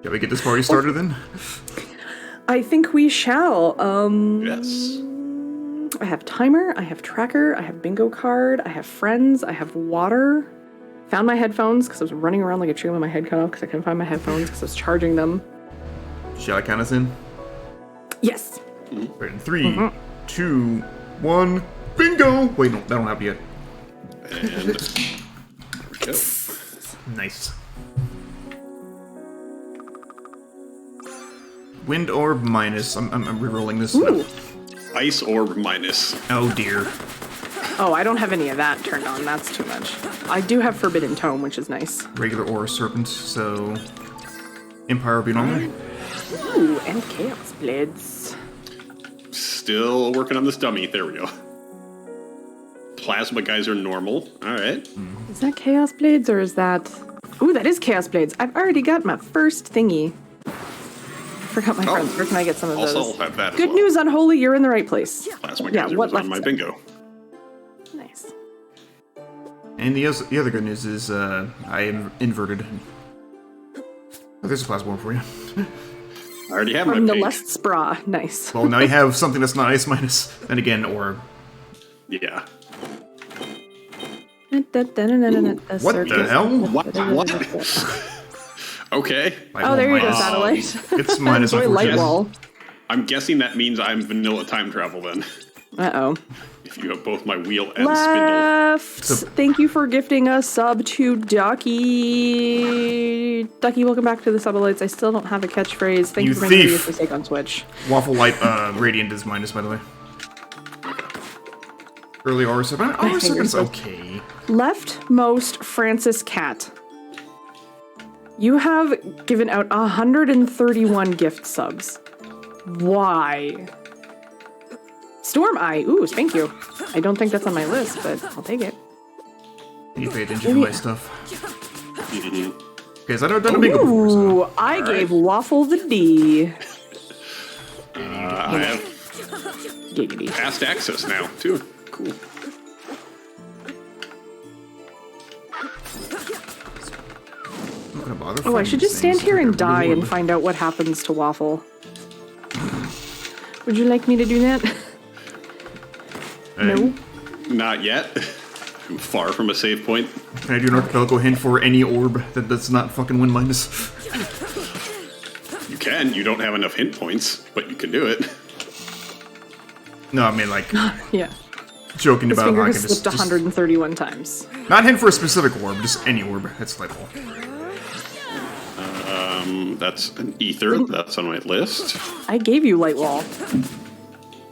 Shall we get this party started then? I think we shall. Yes. I have timer, I have tracker, I have bingo card, I have friends, I have water. Found my headphones because I was running around like a chicken with my head cut off because I couldn't find my headphones because I was charging them. Shall I count us in? Yes. Right, in 3, 2, 1, bingo! Wait, no, that don't happen yet. And there we go. Nice. Wind orb minus. I'm rerolling this. Ooh. Ice orb minus. Oh dear. Oh, I don't have any of that turned on. That's too much. I do have Forbidden Tome, which is nice. Regular aura serpent, so Empire will be normal. Ooh, and Chaos Blades. Still working on this dummy. There we go. Plasma guys are normal. All right. Is that Chaos Blades or is that... Ooh, that is Chaos Blades. I've already got my first thingy. Forgot my friends. Where can I get some of those? Also, I'll have that as Good well. news, Unholy. You're in the right place. Plasma Yeah, guys what was on left? my bingo. Nice. And the other good news is I am inverted. Oh, there's a plasma orb for you. I already have From my the page. Lust Spra. Nice. Well, now you have something that's not ice minus. Then again, orb. Yeah. What the hell? What? Okay. Oh, there you go, Minus. satellite. It's minus. Enjoy light unfortunately. wall. I'm guessing that means I'm vanilla time travel then. Uh-oh. If you have both my wheel and spindle. Left. So- Thank you for gifting a sub to Ducky. Ducky, welcome back to the Sublights. I still don't have a catchphrase. Thank You you for making thief. this mistake on Twitch. Waffle light radiant is minus, by the way. Early aura serpent. Aura serpent's okay. Leftmost Francis Cat. You have given out 131 gift subs. Why? Storm Eye. Ooh, thank you. I don't think that's on my list, but I'll take it. You pay attention to my stuff. Okay, so I've done a bingo Ooh, before, so. I gave Waffle the D. I have Giggity. fast access now, too. Cool. I'm not gonna bother Oh, I should just stand finding here and things. die Really and find out what happens to Waffle. Would you like me to do that? No? Not yet. I'm far from a save point. Can I do an archipelago hint for any orb that does not fucking win minus? You can. You don't have enough hint points, but you can do it. No, I mean, like, Yeah. joking His about finger how I has can slipped 131 times. not hint for a specific orb, just any orb. That's delightful. That's an ether. That's on my list. I gave you Light Wall.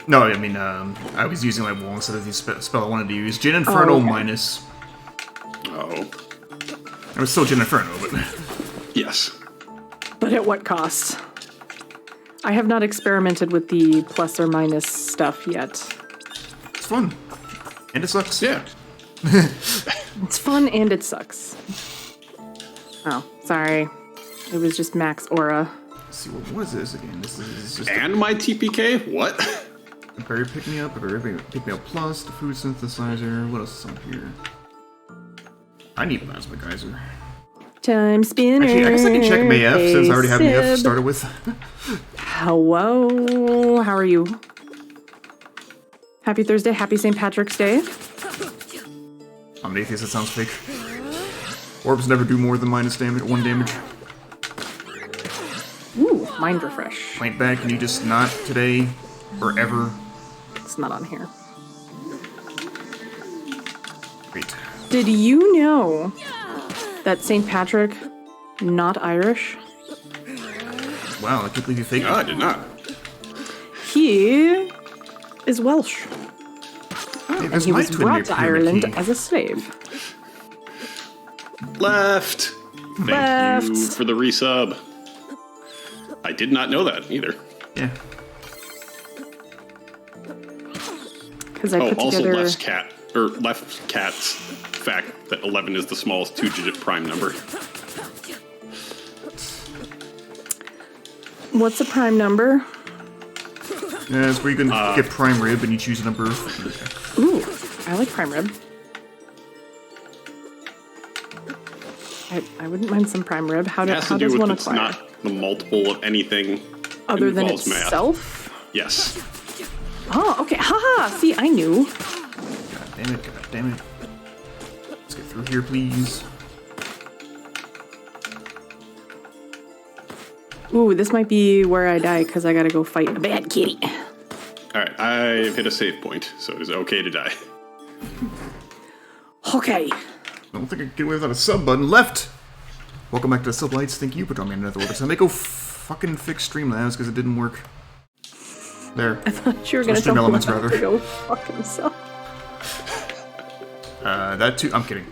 No, I mean, I was using like wall instead of the spell I wanted to use. Gin Inferno okay. minus. Oh. I was still Gin Inferno, but Yes. But at what cost? I have not experimented with the plus or minus stuff yet. it's fun. And it sucks. Yeah. It's fun and it sucks. Oh, sorry. It was just max aura. Let's see, what is this again? This is just And my TPK? What? a berry pick me up, a berry pick me up plus, the food synthesizer. What else is on here? I need plasma geyser. Timespinner. Actually, I guess I can check MAF since I already have MAF Sib. started with. Hello. How are you? Happy Thursday. Happy St. Patrick's Day. I'm an atheist, that sounds fake. Orbs never do more than minus damage, 1 damage. Ooh, mind refresh. Plant bag, can you just not today or ever? It's not on here. Great. Did you know that St. Patrick, not Irish? Wow, I can't believe you faked No, I it. did not. He is Welsh. Hey, And there's he my was twin brought to pyramid Ireland key. as a slave. Left. Thank Left. you for the resub. I did not know that either. Yeah. Because I Oh, put also together... left cat's fact that 11 is the smallest 2-digit prime number. What's a prime number? Yeah, it's where you can get prime rib and you choose a number. Ooh, I like prime rib. I wouldn't mind some prime rib. How It has to does do one with it's acquire? not the multiple of anything Other than involves math. itself? Yes. Oh, okay. Haha. See, I knew. God damn it, god damn it. Let's get through here, please. Ooh, this might be where I die because I gotta go fight a bad kitty. Alright, I've hit a save point, so it is okay to die. Okay. I don't think I can get away without a sub button. Left! Welcome back to the Sublights. Thank you for joining me in another order. So I may go fucking fix Streamlabs because it didn't work. There. I thought you were gonna Stream tell me Elements, to rather. go fuck himself. That too. I'm kidding.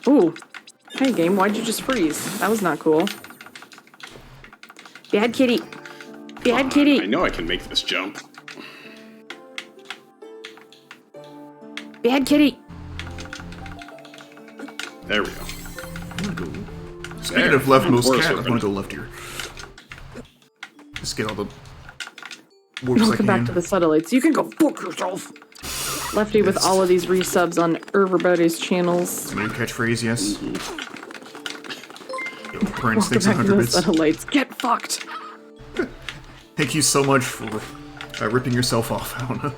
Ooh. Hey, game, why'd you just freeze? That was not cool. Bad kitty. Bad kitty. I know I can make this jump. Bad kitty. There we go. I'm gonna go. Speaking of leftmost Or a cat, I serpent. want to go left here. Just get all the warps I Welcome back can. to the satellites. You can go fuck yourself. Lefty with all of these resubs on everybody's channels. New catchphrase, yes. Yo, Prince, Welcome thanks back to 100 the bits. satellites. Get fucked. Thank you so much for ripping yourself off. I don't know.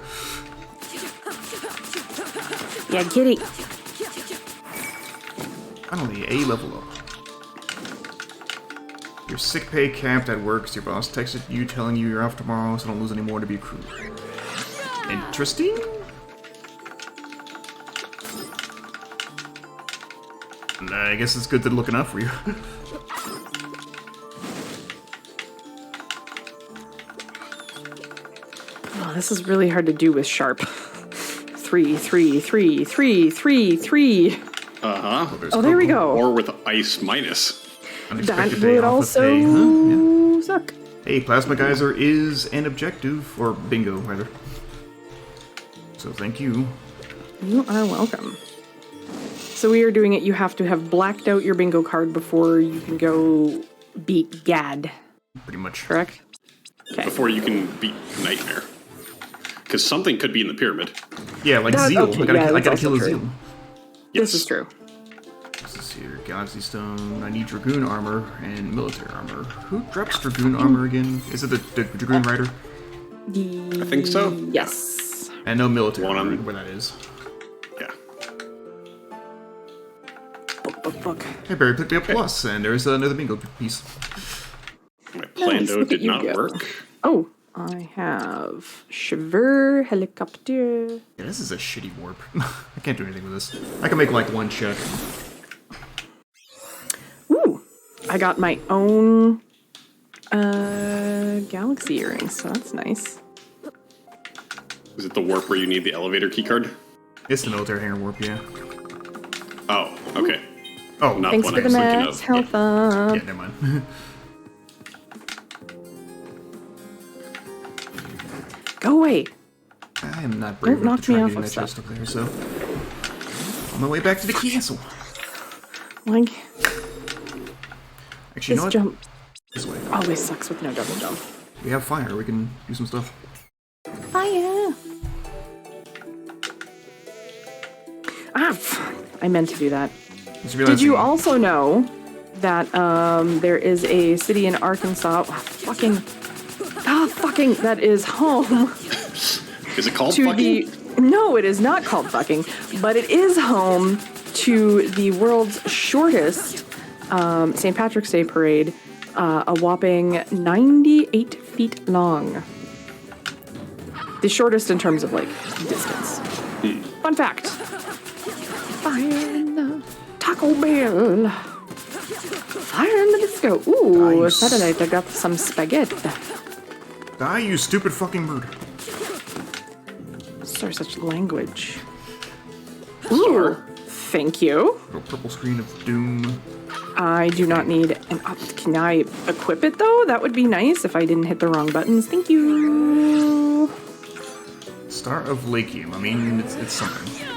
Yeah, kitty. Finally, A level up. Your sick pay capped at work, so your boss texted you telling you you're off tomorrow, so don't lose any more to be crew. Interesting? I guess it's good they're looking out for you. Oh, this is really hard to do with sharp. 3, 3, 3, 3, 3, 3. Uh-huh. There's Oh, there we Coco. go. Or with ice minus. That Unexpected day would off of also pay, huh? Yeah. suck. Hey, Plasma Geyser is an objective, or bingo, rather. So thank you. You are welcome. So we are doing it. You have to have blacked out your bingo card before you can go beat Gad. Pretty much. Correct? Okay. Before you can beat Nightmare. Because something could be in the pyramid. Yeah, like That- Zeal. okay, I yeah, gotta that's kill a also Zeal. true. Yes. This is true. This is here. Galaxy Stone. I need Dragoon armor and military armor. Who drops Dragoon armor again? Is it the Dragoon Rider? I think so. Yes. And no military One on- armor, where that is. Yeah. Book. Hey Barry, pick me up plus, and there's another bingo piece. My Nice, plando look at did you not go. work. Oh, I have Shiver Helicopter. Yeah, this is a shitty warp. I can't do anything with this. I can make like one check. Ooh, I got my own galaxy earrings, so that's nice. Is it the warp where you need the elevator keycard? It's the military hangar warp, yeah. Oh, okay. Oh, Not Thanks one for I the was thinking max of. health up. yeah, never mind. Go away. I am not brave Don't enough knock to try me and off get of that stuff. chest up there, so... On my way back to the castle. Like, Actually, you know this what? jump This way. always sucks with no double jump. We have fire, we can do some stuff. Fire! Ah, I meant to do that. Just Did you realizing- also know that there is a city in Arkansas? That is home Is it called to fucking? the. No, it is not called fucking, but it is home to the world's shortest St. Patrick's Day parade, a whopping 98 feet long. The shortest in terms of like distance. Fun fact. Fire in the Taco Bell. Fire in the disco. Ooh, Nice. satellite, I got some spaghetti. Die, you stupid fucking bird. Sorry, such language. Ooh, thank you. Little purple screen of doom. I do not need an can I equip it though? That would be nice if I didn't hit the wrong buttons. Thank you. Star of Lakium. I mean, it's something.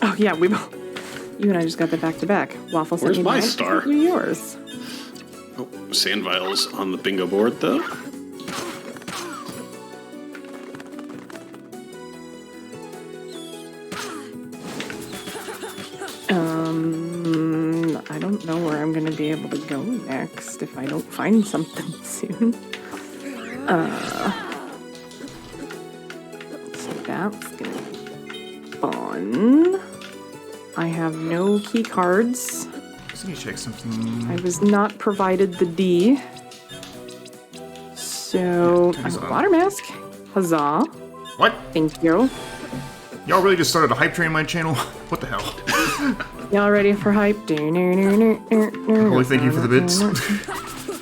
Oh yeah, you and I just got that back to back. Waffle sent Where's me my mine, star? you yours. Oh, sand vials on the bingo board, though. I don't know where I'm I'm gonna be able to go next if I don't find something soon. So that's gonna be fun. I have no key cards. Just need to check something. I was not provided the D. So, I have a water mask. Huzzah. What? Thank you. Y'all really just started a hype train on my channel? What the hell? Y'all ready for hype? Holy, thank you for the bits.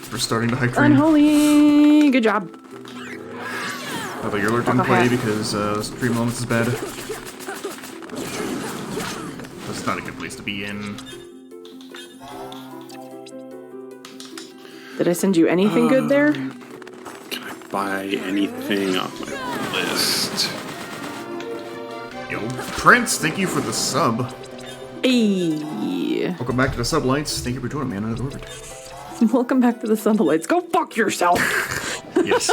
For starting the hype train. Unholy. Good job. I thought your alert didn't play because Stream Elements is bad. That's not a good place to be in. Did I send you anything good there? Can I buy anything off my list? Yo, Prince, thank you for the sub. Hey. Welcome back to the sublights. Thank you for joining me on Another Orbit. Welcome back to the Sunlights. Go fuck yourself. Yes.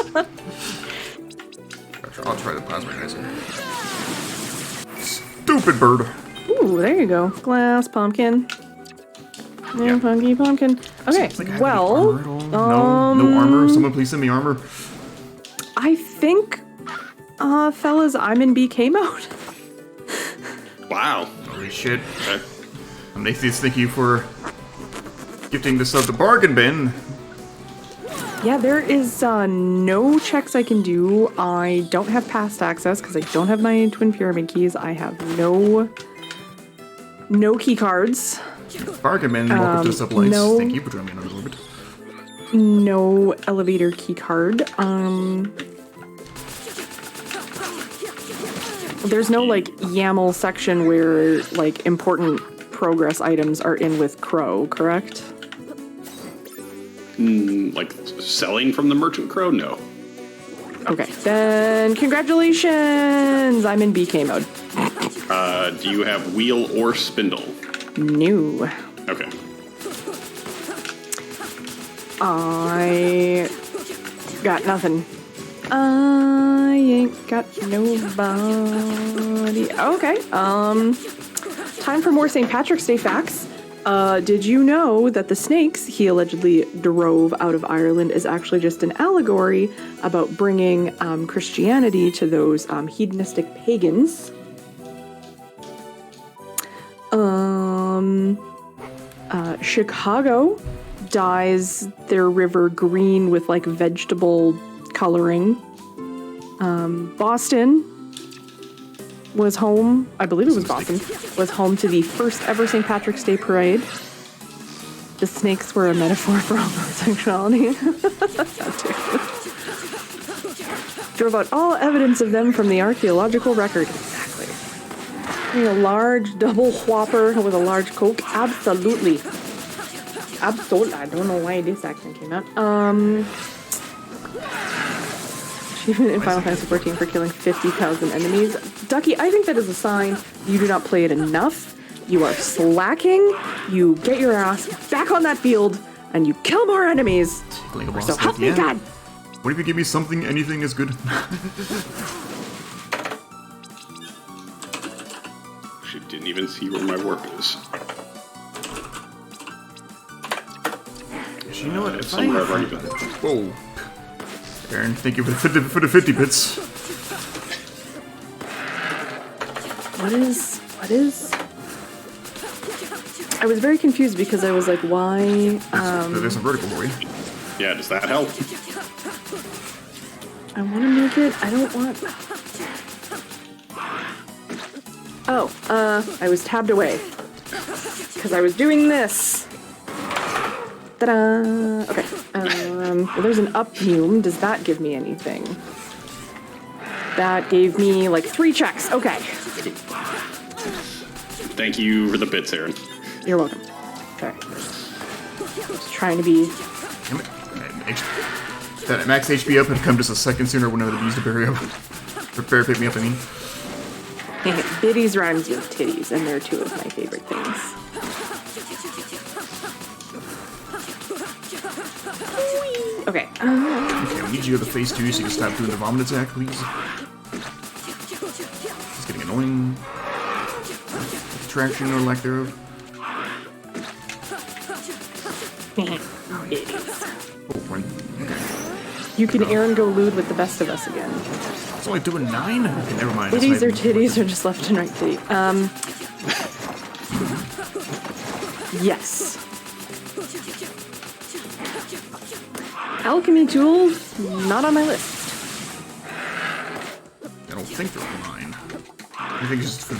I'll try the plasma geyser. Stupid bird. Ooh, there you go. Glass pumpkin. Yeah, funky pumpkin. Okay, Like I have any well, armor at all? No armor. Someone please send me armor. I think, fellas, I'm in BK mode. Wow. Holy shit. Okay. Nathius, thank you for gifting the sub to Bargain Bin. Yeah, there is no checks I can do. I don't have past access because I don't have my twin pyramid keys. I have no key cards. Bargain Bin, welcome to the sublights. no. Thank you for joining me on Another Orbit. No elevator key card. There's no like YAML section where like important progress items are in with Crow, correct? Like selling from the Merchant Crow? No. Okay, then congratulations! I'm in BK mode. Do you have wheel or spindle? No. Okay. I got nothing. I ain't got nobody. Okay. Time for more St. Patrick's Day facts. Did you know that the snakes he allegedly drove out of Ireland is actually just an allegory about bringing Christianity to those hedonistic pagans? Chicago dyes their river green with like vegetable coloring. Boston was home, I believe it was Boston, was home to the first ever St. Patrick's Day parade. The snakes were a metaphor for homosexuality. Drove out all evidence of them from the archaeological record. Exactly. A large double whopper with a large Coke? Absolutely. Absolutely. I don't know why this accent came out. Achievement in Final Fantasy XIV for killing 50,000 enemies. Ducky, I think that is a sign you do not play it enough. You are slacking. You get your ass back on that field and you kill more enemies. So help me God. What if you give me something, anything is good? She didn't even see where my work is. You know what? If Somewhere I've already been. Whoa. Eryn, thank you for the 50 bits. What is... I was very confused because I was like, why... There's a vertical for you. Yeah, does that help? I want to make it... I don't want... Oh, I was tabbed away. Because I was doing this. Ta-da! Okay. Well, there's an up fume. Does that give me anything? That gave me, like, 3 checks. Okay. Thank you for the bits, Eryn. You're welcome. Okay. Just trying to be... Damn it. That max HP up had come just a second sooner when I would have used a barrier. Prepare pick me up, I mean. Biddies rhymes with titties, and they're 2 of my favorite things. Okay. Okay, I need you to the face too, so you can stop doing the vomit attack, please. It's getting annoying. Traction or lack thereof. Oh, right. You can Eryn go lewd with the best of us again. It's only doing 9? Okay, never mind. Titties or titties or just left and right titty. Yes. Alchemy tools, not on my list. I don't think they're mine. I think it's just for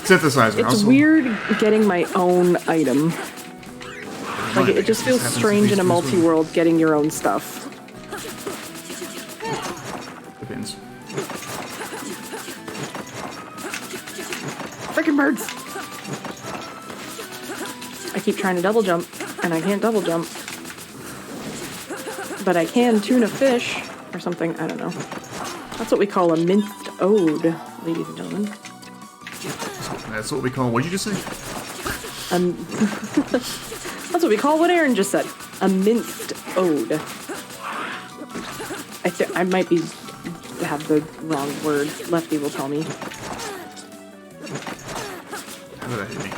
synthesizer. It's also, weird getting my own item. Like, it just feels strange in a multi-world getting your own stuff. Depends. Frickin' birds! I keep trying to double jump, and I can't double jump. But I can tune a fish, or something, I don't know. That's what we call a minced ode, ladies and gentlemen. That's what we call, what'd you just say? That's what we call what Eryn just said. A minced ode. I might have the wrong word. Lefty will tell me. How did that hit me?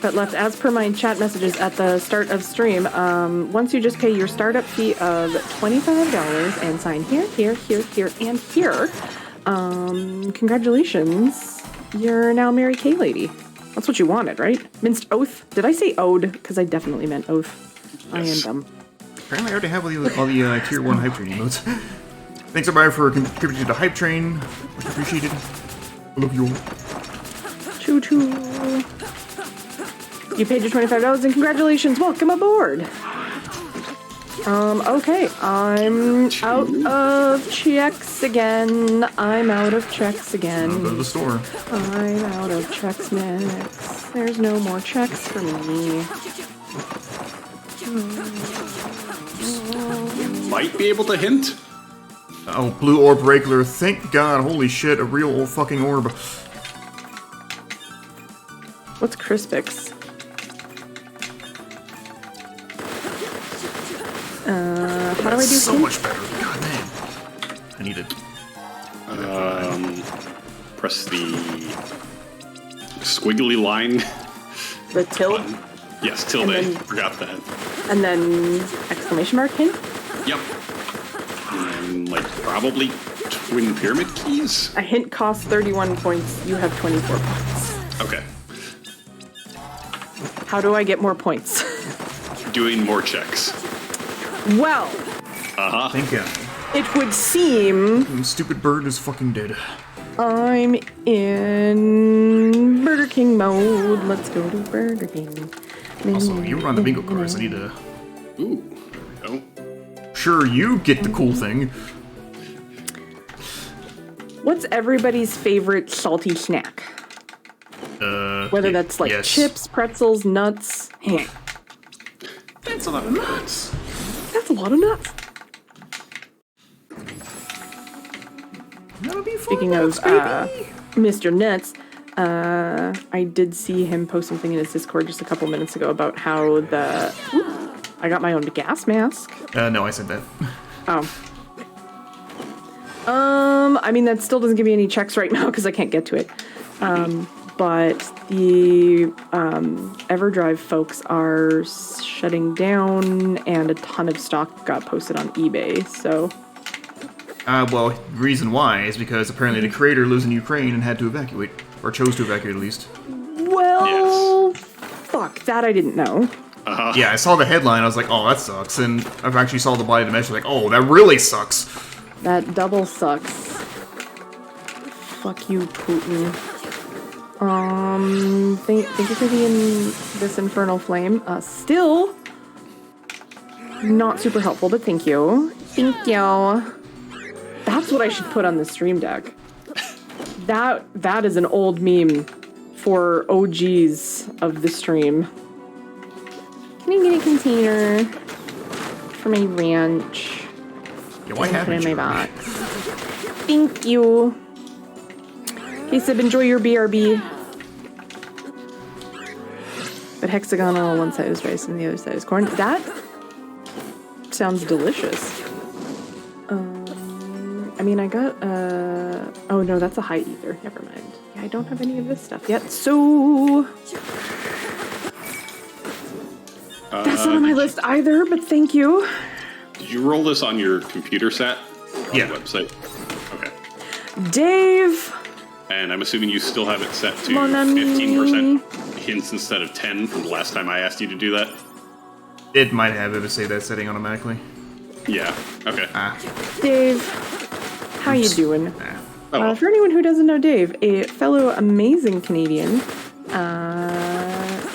But left, as per my chat messages at the start of stream, once you just pay your startup fee of $25 and sign here, here, here, here, and here, congratulations, you're now Mary Kay Lady. That's what you wanted, right? Minced oath? Did I say ode? Because I definitely meant oath. Yes. I am dumb. Apparently I already have all the tier 1 hype train emotes. Thanks everybody for contributing to the hype train. Much appreciated. I love you all. Choo choo. You paid your $25 and congratulations, welcome aboard. Okay, I'm out of checks again. I'm out of checks again. Go to the store. I'm out of checks next. There's no more checks for me. Might be able to hint. Oh, blue orb regular. Thank God. Holy shit, a real old fucking orb. What's Crispix? How do I do so hint? much better. God damn. I need it. Press the squiggly line. The tilde? Yes, tilde. And then- Forgot that. And then exclamation mark hint? Yep. And like probably twin pyramid keys. A hint costs 31 points. You have 24 points. Okay. How do I get more points? Doing more checks. Well, Thank God. it would seem Stupid bird is fucking dead. I'm in Burger King mode. Let's go to Burger King. Also, you run the bingo cards. I need to... Ooh. Oh. Sure, you get the cool thing. What's everybody's favorite salty snack? Whether that's like yes. chips, pretzels, nuts. That's a lot of nuts. That's a lot of nuts. That'll be fun. Speaking of Mr. Nuts, I did see him post something in his Discord just a couple minutes ago about how I got my own gas mask. No, I said that. Oh. I mean, that still doesn't give me any checks right now because I can't get to it. But the Everdrive folks are shutting down, and a ton of stock got posted on eBay, so... Well, reason why is because apparently the creator lives in Ukraine and had to evacuate. Or chose to evacuate, at least. Well... Fuck, that I didn't know. Yeah, I saw the headline, I was like, oh, that sucks. And I actually saw the body dimension, like, oh, that really sucks. That double sucks. Fuck you, Putin. Thank you for this infernal flame. Still not super helpful, but thank you. Thank you. That's what I should put on the stream deck. That is an old meme for OGs of the stream. Can I get a container for my ranch? Yeah, why haven't Put it in you? my box. Thank you. Hey Sib, enjoy your BRB. But hexagonal, one side is rice and the other side is corn. That sounds delicious. I mean, I got, oh no, that's a high ether. Never mind. Yeah, I don't have any of this stuff yet, so... That's not on my list either, but thank you. Did you roll this on your computer set? On Yeah. the website? Okay. Dave! And I'm assuming you still have it set to Mon ami. 15% hints instead of 10 from the last time I asked you to do that? It might have it to save that setting automatically. Yeah. Okay. Dave, how you doing? Oh, well. For anyone who doesn't know Dave, a fellow amazing Canadian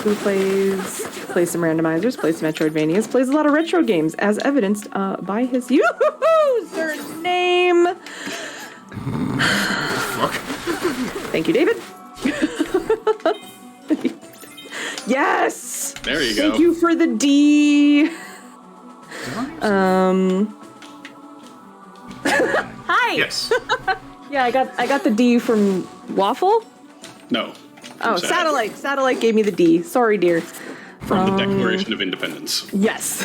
who plays some randomizers, plays some Metroidvanias, plays a lot of retro games, as evidenced by his username. Fuck. Thank you, David. Yes. There you go. Thank you for the D. Hi. Yes. Yeah, I got the D from Waffle. No. Oh, Satellite. Satellite gave me the D. Sorry, dear. From the Declaration of Independence. Yes.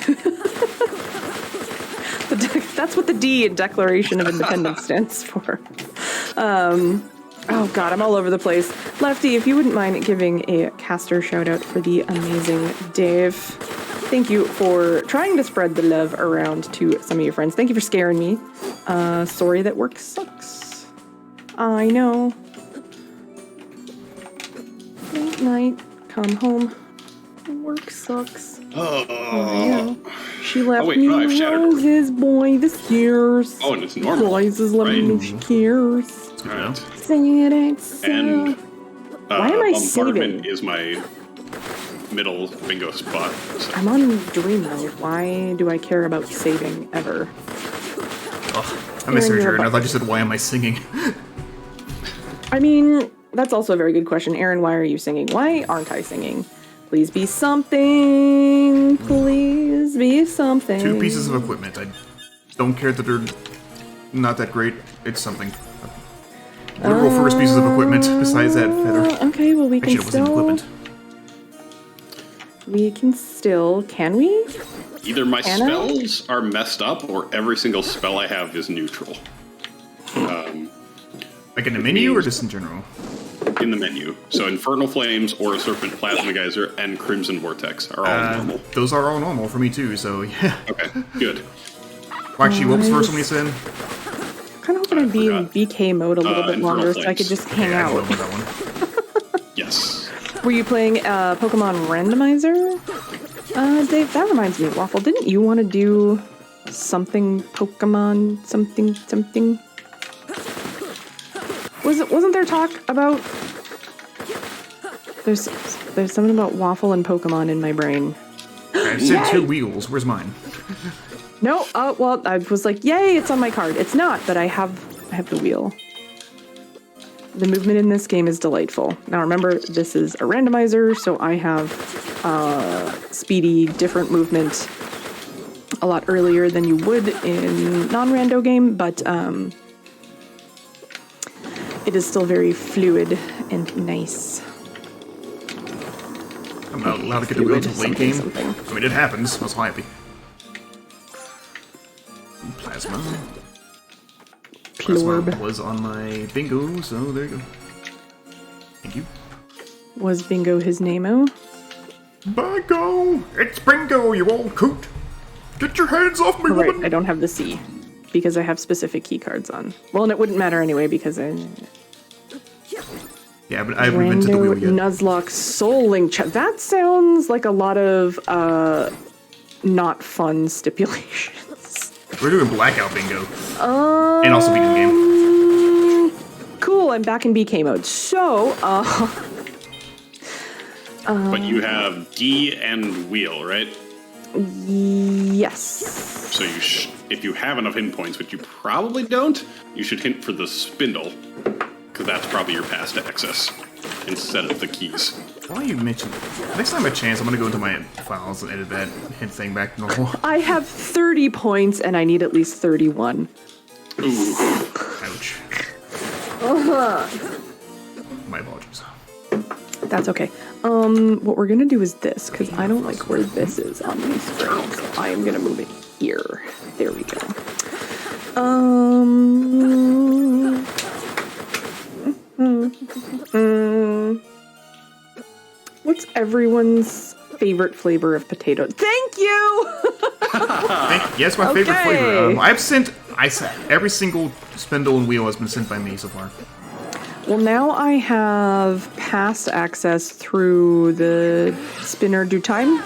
That's what the D in Declaration of Independence stands for. Oh god, I'm all over the place. Lefty, if you wouldn't mind giving a caster shout out for the amazing Dave. Thank you for trying to spread the love around to some of your friends. Thank you for scaring me. Sorry that work sucks. I know. Late night, come home. Work sucks. Oh. Yeah. She left wait, me no, I've shattered. roses, boy, this cares. Oh, and it's normal. Roses, let me know right? she cares. All right. Say it ain't so. And Why am I bombardment saving? is my middle bingo spot. So. I'm on dream mode. Why do I care about saving ever? Oh, I misheard you're you, and I a thought you said, why am I singing? I mean, that's also a very good question. Eryn, why are you singing? Why aren't I singing? Please be something. Please be something. 2 pieces of equipment. I don't care that they're not that great. It's something. What are the first pieces of equipment besides that feather? Okay, well, we Actually, can it wasn't still... equipment. We can still... Can we? Either my Anna? spells are messed up, or every single spell I have is neutral. Like in the menu or just in general? In the menu. So Infernal Flames, Aura Serpent, Plasma Geyser, and Crimson Vortex are all normal. Those are all normal for me too, so yeah. Okay, good. Well, actually, what was the first one you said? Kind of hoping I'd be in forgot. BK mode a little bit Infernal longer so I Flames. could just hang Yeah, I out. don't know that one. Yes. Were you playing Pokemon Randomizer? Dave, that reminds me, Waffle, didn't you want to do something Pokemon something? Wasn't there talk about... There's something about Waffle and Pokemon in my brain. I said 2 wheels. Where's mine? No, well, I was like, yay, it's on my card. It's not, but I have the wheel. The movement in this game is delightful. Now remember, this is a randomizer, so I have speedy, different movement a lot earlier than you would in non-rando game, but it is still very fluid and nice. I'm not allowed to get the wheel to late game. Something. I mean, it happens. I was happy. Plasma. Plorb. Plasma was on my bingo, so there you go. Thank you. Was Bingo his name-o? Bingo! It's Bingo, you old coot! Get your hands off me, Oh, right, woman! I don't have the C, because I have specific key cards on. Well, and it wouldn't matter anyway, because I... Yeah, but I haven't invented the Rando wheel yet. Nuzlocke Soul Link chat. That sounds like a lot of not fun stipulations. We're doing Blackout Bingo. And also beating the game. Cool, I'm back in BK mode. So, But you have D and Wheel, right? yes. So you if you have enough hint points, which you probably don't, you should hint for the spindle, because that's probably your pass to access instead of the keys. Why you mention next time I chance, I'm gonna go into my files and edit that hint thing back to normal. I have 30 points and I need at least 31. Ooh. Ouch. My apologies. That's okay. What we're gonna do is this, because I don't like where this is on my screen. So I am gonna move it here. There we go. What's everyone's favorite flavor of potatoes? Thank you! Yes, my favorite Okay. flavor. Every single spindle and wheel has been sent by me so far. Well, now I have past access through the spinner due time.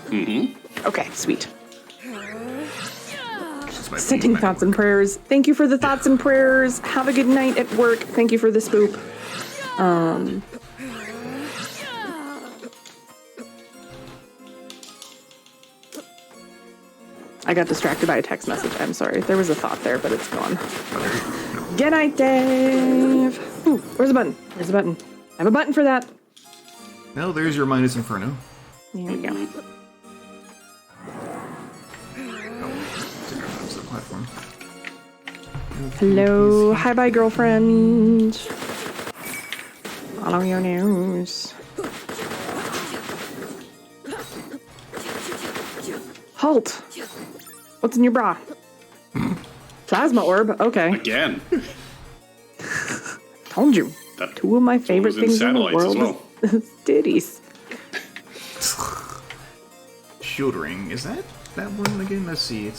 Mm-hmm. Okay, sweet. Sending thoughts and prayers. Thank you for the thoughts and prayers. Have a good night at work. Thank you for the spoop. I got distracted by a text message. I'm sorry. There was a thought there, but it's gone. Good night, Dave. Ooh, where's the button? There's a button. I have a button for that. Well, there's your Minus Inferno. There we go. Platform. Hello. Hi, bye, girlfriend. Follow your nose. Halt. What's in your bra? Plasma orb. Okay. Again. Told you. That- Two of my favorite was in things in the satellites as world well. is titties. Shield ring. Is that one again? Let's see.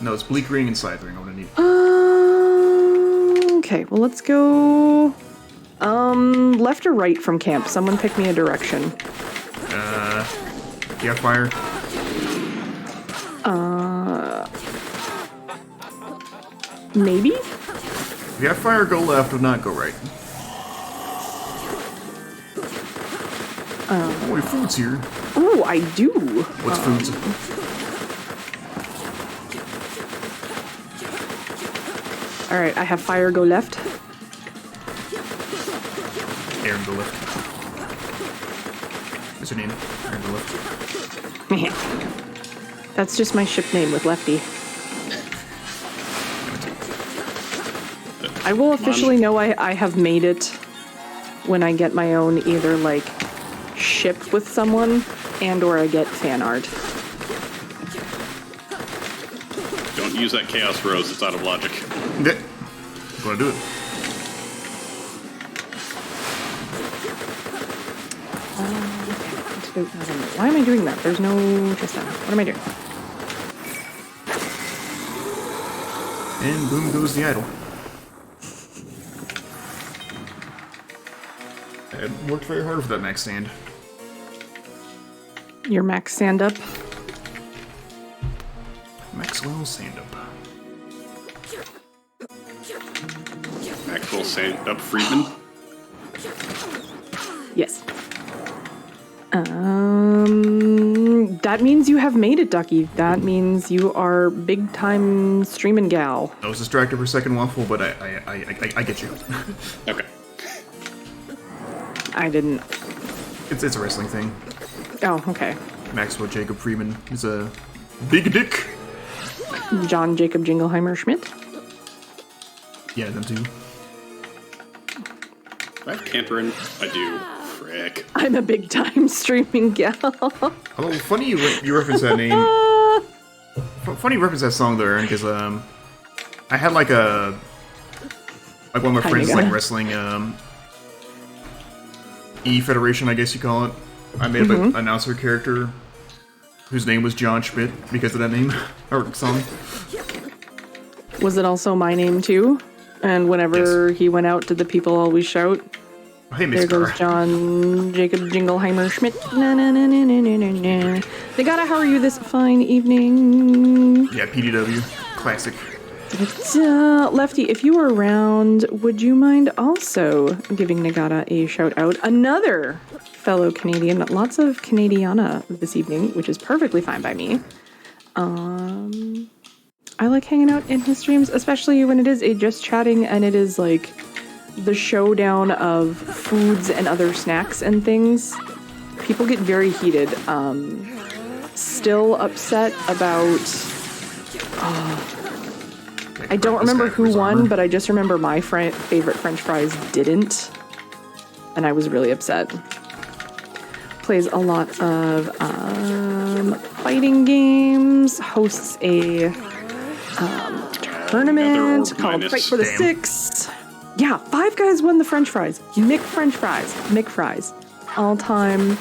No, it's bleak ring and scythe ring. I'm gonna need. Okay, well, let's go left or right from camp. Someone pick me a direction. Yeah, fire. Maybe? If you have fire, go left. If not, go right. Oh, wait, food's here. Oh, I do. What's food's? All right, I have fire go left. Eryn, go left. What's your name? Eryn, go left. That's just my ship name with Lefty. I will officially know I have made it when I get my own either like ship with someone and or I get fan art. Don't use that Chaos Rose. It's out of logic. Yeah. I'm gonna do it. Why am I doing that? There's no just that. What am I doing? And boom goes the idol. I worked very hard for that max stand. Your max stand up. Maxwell stand up. Maxwell stand up Friedman. Yes. That means you have made it, Ducky. That means you are big time streaming gal. I was distracted for a second, Waffle, but I get you. Okay. I didn't. It's a wrestling thing. Oh, okay. Maxwell Jacob Freeman is a big dick. John Jacob Jingleheimer Schmidt. Yeah, them too. Do I have Canterin? I do. Frick. I'm a big time streaming gal. Oh, funny you reference that name. Funny you reference that song there, because I had like one of my friends Nigga. like wrestling E Federation, I guess you call it. I made an announcer character whose name was John Schmidt because of that name or song. Was it also my name too? And whenever Yes. he went out, did the people always shout, Hey, Miss "There goes Cara. John Jacob Jingleheimer Schmidt"? Na na na na na na na na. Nagata, how are you this fine evening? Yeah, PDW. Classic. Lefty, if you were around, would you mind also giving Nagata a shout out? Another fellow Canadian, lots of Canadiana this evening, which is perfectly fine by me. I like hanging out in his streams, especially when it is a just chatting and it is like the showdown of foods and other snacks and things. People get very heated. Still upset about... I don't remember who won, but I just remember my favorite French fries didn't. And I was really upset. Plays a lot of fighting games, hosts a tournament called minus. Fight for the Damn. Six. Yeah, Five Guys won the French fries. Mick French fries. Mick fries. All time,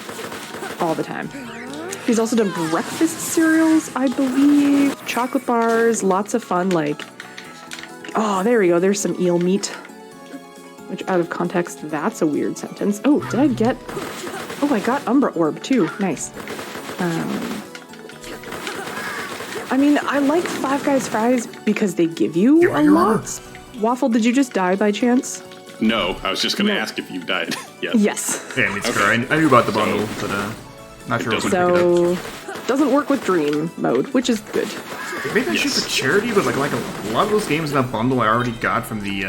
all the time. He's also done breakfast cereals, I believe. Chocolate bars, lots of fun, like... Oh, there we go. There's some eel meat. Which, out of context, that's a weird sentence. Oh, did I get... Oh, I got Umbra Orb, too. Nice. I mean, I like Five Guys fries because they give you a lot. Waffle, did you just die by chance? No, I was just going to ask if you died. Yes. Yes. Damn, it's great. I knew about the bundle, but not sure I was going to pick it up. So, doesn't work with dream mode, which is good. Maybe I should for charity, but like a lot of those games in that bundle I already got from the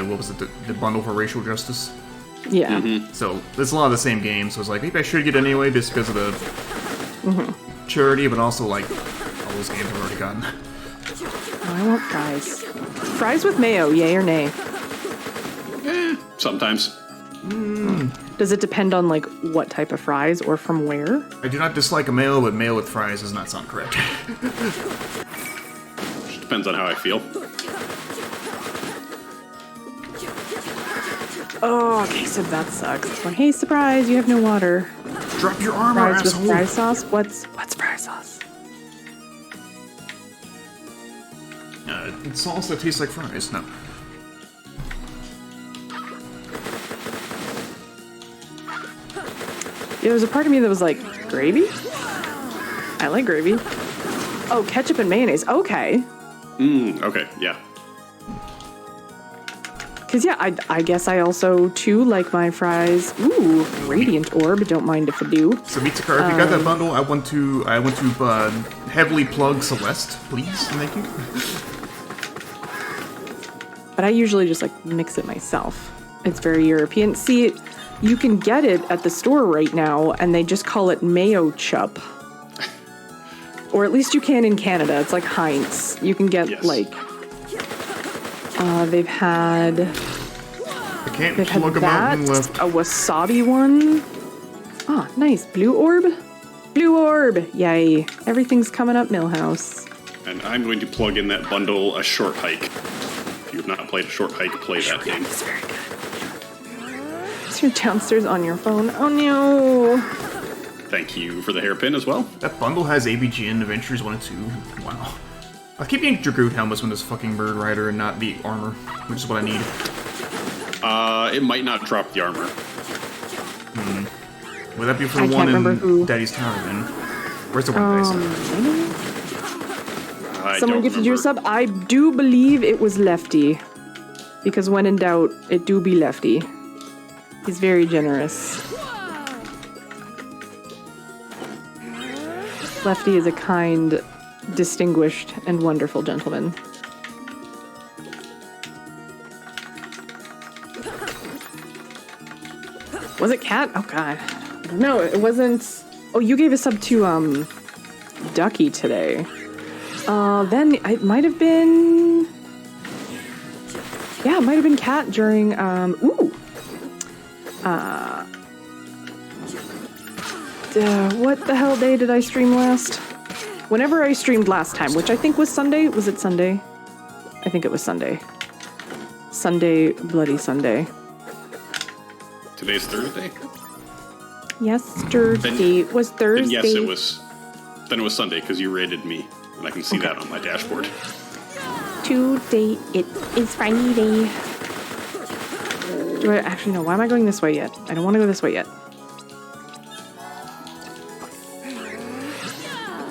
what was it, the bundle for racial justice. Yeah. So it's a lot of the same games. So it's like maybe I should get it anyway, just because of the charity, but also like all those games I've already gotten. Oh, I want fries. Fries with mayo, yay or nay? Sometimes. Does it depend on like what type of fries or from where? I do not dislike a mayo, but mayo with fries does not sound correct. Depends on how I feel. Oh, okay, so that sucks. It's like, hey, surprise, you have no water. Drop your armor, Fries with asshole! fry sauce? What's fry sauce? It's sauce that tastes like fries. No. Yeah, there was a part of me that was like, gravy? I like gravy. Oh, ketchup and mayonnaise. Okay. Okay, yeah. Because, yeah, I guess I also, too, like my fries. Ooh, Radiant Orb. Don't mind if I do. So Mitsukar, if you got that bundle, I want to heavily plug Celeste, please. Thank you. But I usually just, like, mix it myself. It's very European. See, you can get it at the store right now, and they just call it Mayo Chup. Or at least you can in Canada. It's like Heinz. You can get, Yes. like... they've had Plug 'em out and left. a wasabi one. Ah, nice. Blue orb? Blue orb! Yay. Everything's coming up, Millhouse. And I'm going to plug in that bundle, A Short Hike. If you have not played A Short Hike, play that game. It's very good. So you're downstairs on your phone. Oh no! Thank you for the hairpin as well. That bundle has ABGN Adventures 1 and 2. Wow. I keep getting Dragoon helmets when there's fucking Bird Rider and not the armor, which is what I need. It might not drop the armor. Would that be for I the can't one remember in who. Daddy's Tower then? Where's the one dice? Someone gifted you a sub. I do believe it was Lefty. Because when in doubt, it do be Lefty. He's very generous. Lefty is a kind, distinguished, and wonderful gentleman. Was it Cat? Oh god. No, it wasn't. Oh, you gave a sub to Ducky today. Then it might have been. Yeah, it might have been Cat during what the hell day did I stream last? Whenever I streamed last time, which I think was Sunday. Was it Sunday? I think it was Sunday. Sunday, bloody Sunday. Today's Thursday? Yesterday was Thursday. Then yes, it was. Then it was Sunday because you rated me, and I can see that on my dashboard. Today it is Friday. Do I actually know? Why am I going this way yet? I don't want to go this way yet.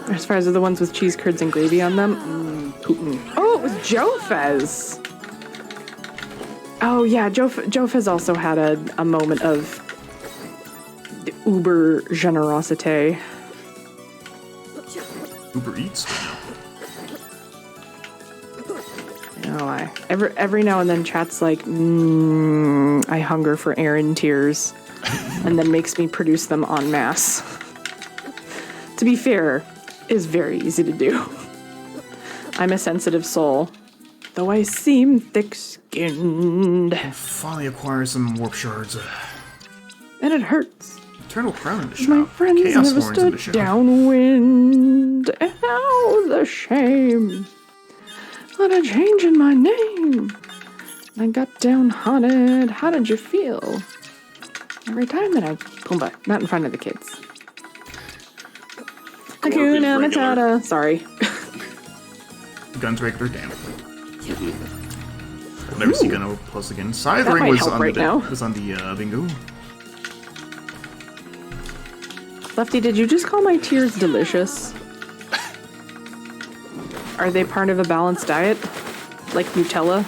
As far as the ones with cheese curds and gravy on them, Putin. Oh, it was Joe Fez. Oh yeah, Joe Fez also had a moment of uber generosity. Uber Eats? No, every now and then chat's like, I hunger for Eryn tears, and then makes me produce them en masse. To be fair, is very easy to do. I'm a sensitive soul, though I seem thick-skinned. Finally acquire some warp shards. And it hurts. Eternal Crown in the shop. My friends Chaos never Horns in the stood shop. downwind. How the shame. What a change in my name. I got downhearted. How did you feel? Every time that I... Pumbaa, not in front of the kids. Hakuna Matata. Sorry. Guns regular, damn. I'll never see Gun Plus again. Scythe That Ring might was help on, right now. was on the bingo. Lefty, did you just call my tears delicious? Are they part of a balanced diet? Like Nutella?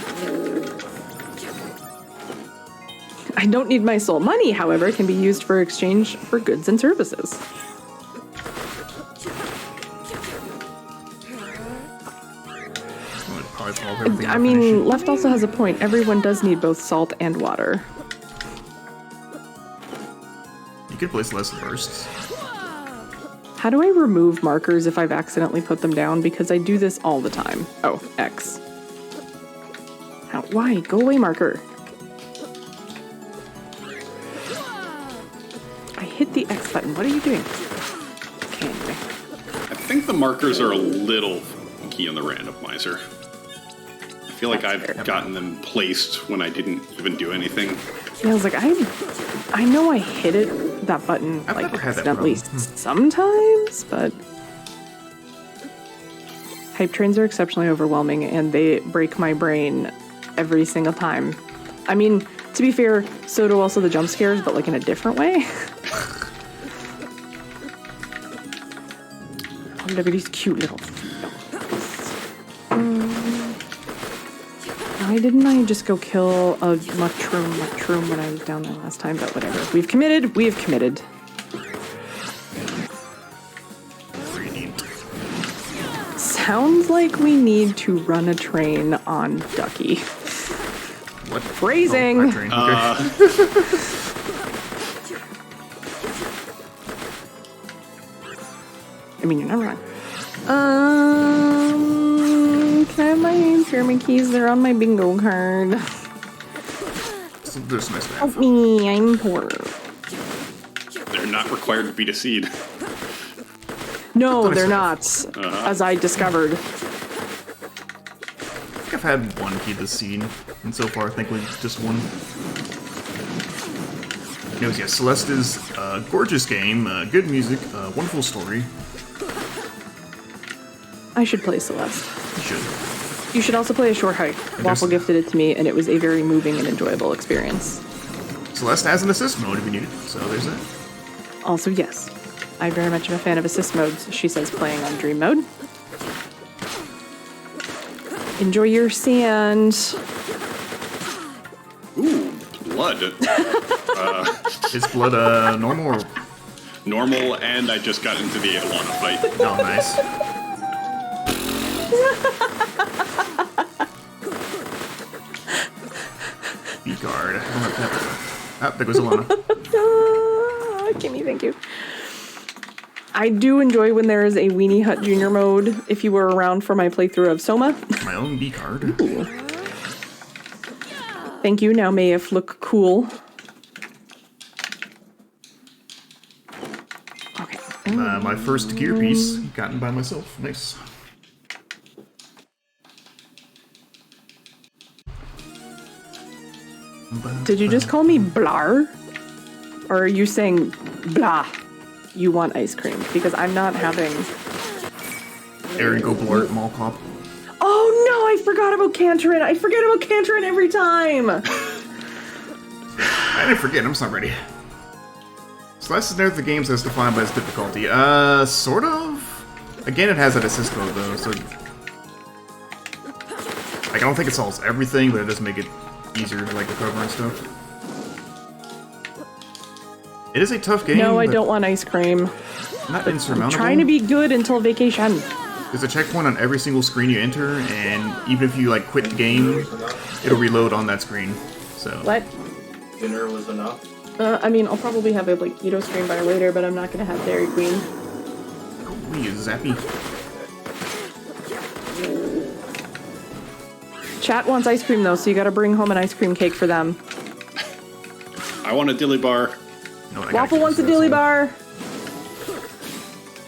I don't need my soul. Money, however, can be used for exchange for goods and services. Probably follow everything I up, mean, finish it. Left also has a point. Everyone does need both salt and water. You could place less bursts. How do I remove markers if I've accidentally put them down? Because I do this all the time. Oh, X. How, why? Go away, marker. I hit the X button. What are you doing? Okay, anyway. I think the markers are a little funky on the randomizer. I feel like I've gotten them placed when I didn't even do anything. Yeah, I was like, I know I hit it, that button, I've like, never had that accidentally problem. sometimes, but... Hype trains are exceptionally overwhelming, and they break my brain every single time. I mean, to be fair, so do also the jump scares, but, like, in a different way. Oh, look at these cute little... Why didn't I just go kill a mushroom when I was down there last time? But whatever. We've committed. We have committed. Sounds like we need to run a train on Ducky. What? Phrasing. Oh, train. Okay. I mean, you're not wrong. Can I have my pyramid keys? They're on my bingo card. So there's nice to Help have. me, I'm poor. They're not required to beat a seed. No, they're not, as I discovered. I think I've had one key this scene, and so far I think we've just one. Anyways, yeah, Celeste is a gorgeous game, good music, wonderful story. I should play Celeste. You should. You should also play A Short Hike. Waffle there's- gifted it to me, and it was a very moving and enjoyable experience. Celeste has an assist mode if you need it, so there's that. Also, yes, I very much am a fan of assist modes, she says, playing on Dream Mode. Enjoy your sand. Ooh, blood. Is blood normal or... Normal, and I just got into the Alana fight. Oh, nice. B-card. I don't have that. Ah, there goes Alana. Kimmy, thank you. I do enjoy when there is a Weenie Hut Junior mode, if you were around for my playthrough of Soma. My own B-card. Thank you, now may if look cool. Okay. My first gear piece, gotten by myself. Nice. Did you just call me Blar? Or are you saying blah? You want ice cream? Because I'm not having... Eryn, go blurt, mall cop. Oh no, I forgot about Canterin. I forget about Canterin every time. I didn't forget, I'm just not ready. Celeste is near the games as defined by its difficulty. Sort of? Again, it has that assist mode though, so... Like, I don't think it solves everything, but it does make it easier to, like, recover and stuff. It is a tough game. No, I but don't want ice cream. Not insurmountable. Trying to be good until vacation. There's a checkpoint on every single screen you enter, and even if you, like, quit the game, it'll reload on that screen. So... What? Dinner was enough. I mean, I'll probably have a like keto stream bar later, but I'm not gonna have Dairy Queen. Oh, we use Zappy. Chat wants ice cream though, so you gotta bring home an ice cream cake for them. I want a dilly bar. No, I gotta Waffle get wants a used to dilly this bar. one.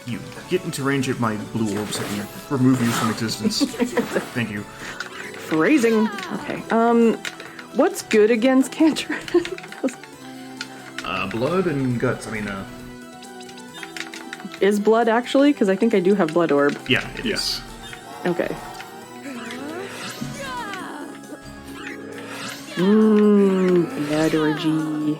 You get into range of my blue orbs, I can remove you from existence. Thank you. Phrasing. Okay. What's good against cantrip? Blood and guts. I mean, Is blood actually? Because I think I do have blood orb. yeah, it is. Yes. Okay. Blood orgy.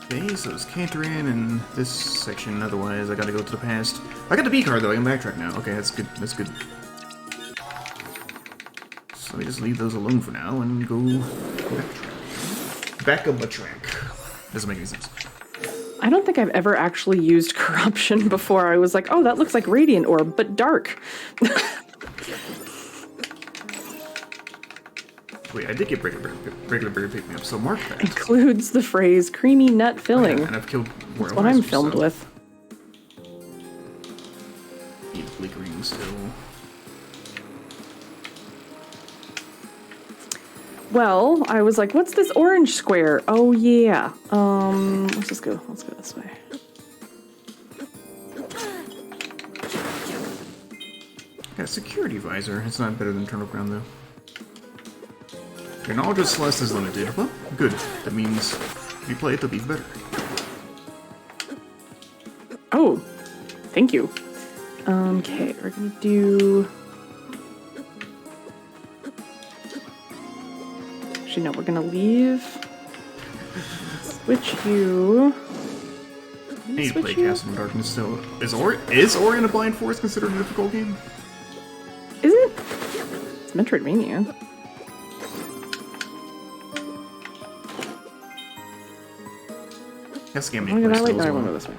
Okay, so it's Canterin in this section, otherwise I gotta go to the past. I got the B card though, I can backtrack now. Okay, that's good, that's good. So let me just leave those alone for now and go backtrack. Back up a track. Doesn't make any sense. I don't think I've ever actually used corruption before. I was like, oh, that looks like radiant orb, but dark. Wait, I did get regular berry pick me up, so mark that. Includes the phrase creamy nut filling. Yeah, and I've killed more That's what I'm lasers, filmed so with. Need flickering still. Well, I was like, what's this orange square? Oh, yeah. Let's just go. Let's go this way. Got a security visor. It's not better than turnip ground, though. Your knowledge of Celeste is limited. Well, good. That means if you play it, it'll be better. Oh, thank you. Okay, we're gonna do... Actually, no, we're gonna leave. Switch you. I need to Switch play you? Castle in Darkness still. Is Ori and the Blind Forest considered a difficult game? Is it? It's Metroidvania. That's the game I Want need to to go play that way? still No, as I want to well. go this way.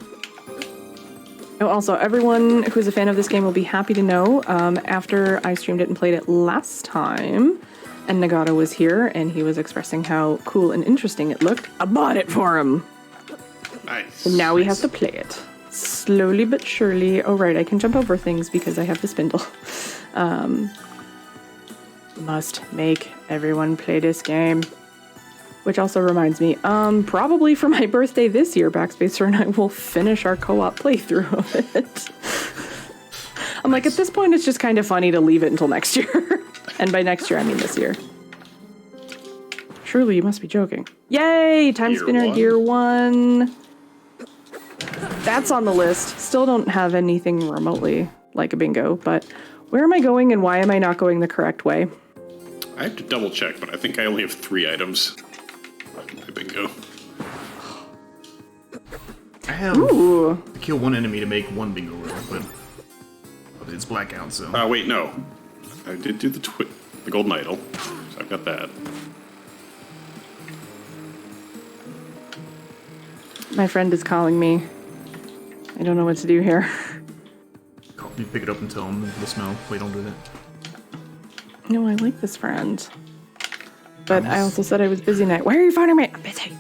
Oh, also, everyone who's a fan of this game will be happy to know, after I streamed it and played it last time, and Nagato was here, and he was expressing how cool and interesting it looked, I bought it for him. Nice. And now we have to play it. Slowly but surely. Oh, right, I can jump over things because I have the spindle. Must make everyone play this game. Which also reminds me, probably for my birthday this year, Backspacer and I will finish our co-op playthrough of it. I'm like, at this point, it's just kind of funny to leave it until next year. And by next year, I mean this year. Surely you must be joking. Yay! Timespinner Gear 1. That's on the list. Still don't have anything remotely like a bingo, but where am I going and why am I not going the correct way? I have to double check, but I think I only have 3 items. My bingo. I have Ooh. to kill one enemy to make one bingo roll, but it's blackout, so. Wait, no. I did do the golden idol, so I've got that. My friend is calling me. I don't know what to do here. You pick it up and tell him the smell. Wait, don't do that. No, I like this friend. But I also said I was busy tonight. Why are you phoning me? I'm busy.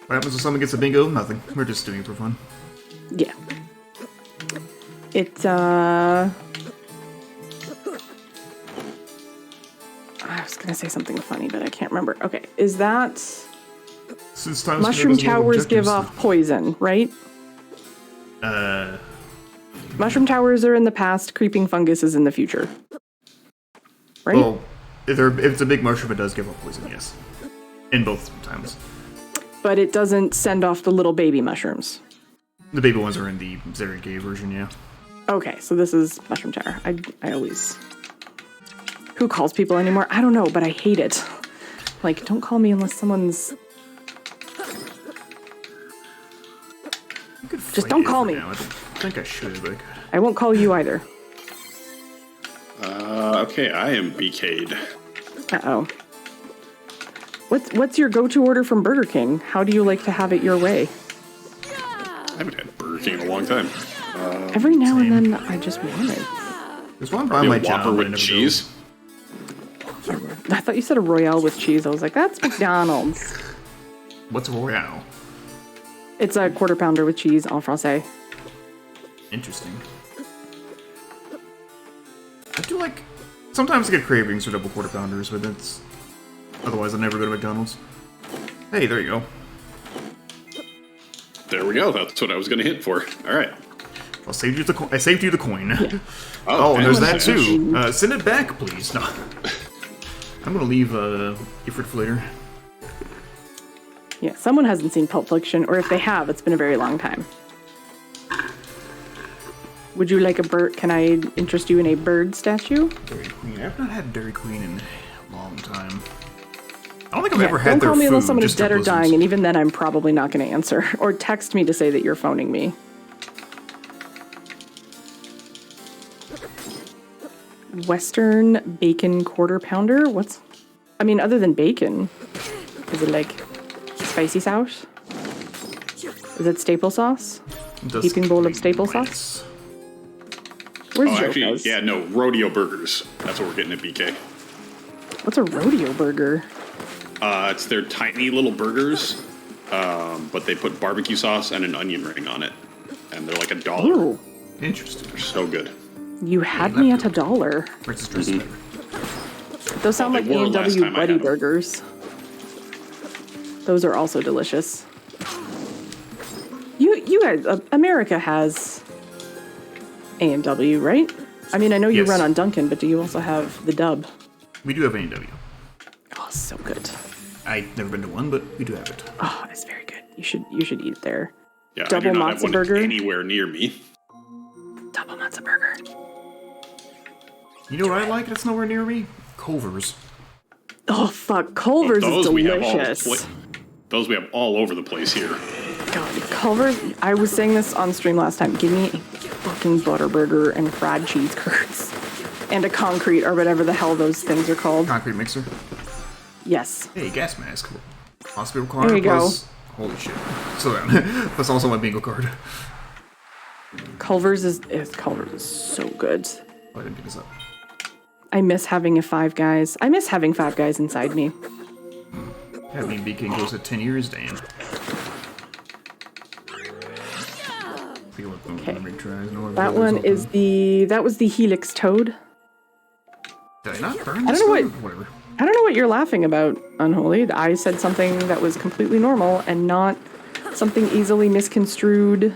What happens if someone gets a bingo? Nothing. We're just doing it for fun. Yeah. It's, I was gonna say something funny, but I can't remember. Okay, is that... Since Timespinner Mushroom doesn't have towers give objectives, off poison, right? Mushroom towers are in the past, creeping fungus is in the future. Right? Well, if it's a big mushroom, it does give off poison, yes. In both times. But it doesn't send off the little baby mushrooms. The baby ones are in the Zerigay version, yeah. Okay, so this is Mushroom Tower. I always... Who calls people anymore? I don't know, but I hate it. Like, don't call me unless someone's... Just don't call me. Now. I don't think I should, but I could. I won't call you either. Okay, I am BK'd. Uh-oh. What's your go-to order from Burger King? How do you like to have it your way? I haven't had Burger King in a long time. Every now and then, I just want it. There's one by Maybe my a job. Whopper I with never cheese. I thought you said a Royale with cheese. I was like, that's McDonald's. go. What's Royale? It's a quarter pounder with cheese en français. Interesting. I do like... Sometimes I get cravings for double quarter pounders, but that's... Otherwise, I'll never go to McDonald's. Hey, there you go. There we go. That's what I was going to hit for. All right. I saved you the coin. Yeah. Oh, and there's that and- too. Send it back, please. No. I'm gonna leave Ifrit for later. Yeah, someone hasn't seen Pulp Fiction, or if they have, it's been a very long time. Would you like a bird? Can I interest you in a bird statue? Dairy Queen. I've not had Dairy Queen in a long time. I don't think I've ever had don't their call me food, unless somebody's just their dead or blizzards. dying, and even then I'm probably not going to answer. Or text me to say that you're phoning me. Western bacon quarter pounder? What's... I mean, other than bacon, is it like spicy sauce? Is it staple sauce? Does Heaping bowl of staple nice. sauce? Where's Oh, Joe actually, Fuzz? yeah, no, rodeo burgers. That's what we're getting at BK. What's a rodeo burger? It's their tiny little burgers, but they put barbecue sauce and an onion ring on it. And they're like $1. Ooh, Interesting. They're so good. you had me at $1. Price is dressed better. Those sound Well, like they were last A&W time I Buddy had 'em. burgers. Those are also delicious. You guys, America has A&W, right? I mean, I know you Yes. run on Dunkin', but do you also have the Dub? We do have A&W. Oh, so good. I've never been to one, but we do have it. Oh, it's very good. You should eat it there. Yeah, I Double do not have matzo one burger? anywhere near me. Double matzo burger. You know what I like that's nowhere near me? Culver's. Oh fuck, Culver's is Those we have delicious. those we have all over the place here. God, Culver's. I was saying this on stream last time. Give me a fucking Butterburger and fried cheese curds, and a concrete or whatever the hell those things are called. Concrete mixer. Yes. Hey, gas mask. Hospital card There you go. plus... Holy shit. So that's also my bingo card. Culver's is so good. Oh, I didn't pick this up. I miss having a Five Guys. I miss having Five Guys inside me. That mean BK goes at 10 years, damn. Okay. That That one is that was the Helix Toad. Did I not burn I this don't know one? what- Whatever. I don't know what you're laughing about, Unholy. I said something that was completely normal and not something easily misconstrued in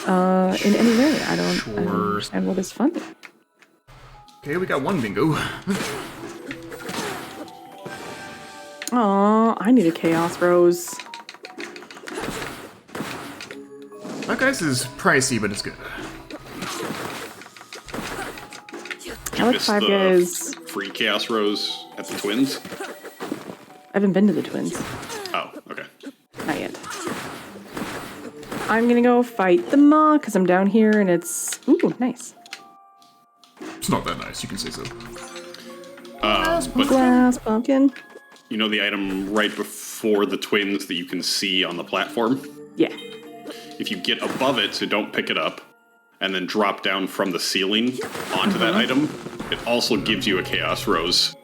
any way. I don't Sure. understand what is funny. Okay, we got one bingo. Aw, I need a Chaos Rose. That guy's is pricey, but it's good. I like Missed Five the Guys. Free Chaos Rose at the Twins. I haven't been to the Twins. Oh, okay. Not yet. I'm gonna go fight the maw because I'm down here and it's ooh nice. It's not that nice, you can say so. But Glass pumpkin. you know the item right before the Twins that you can see on the platform? Yeah. If you get above it, so don't pick it up, and then drop down from the ceiling onto that item, it also gives you a Chaos Rose.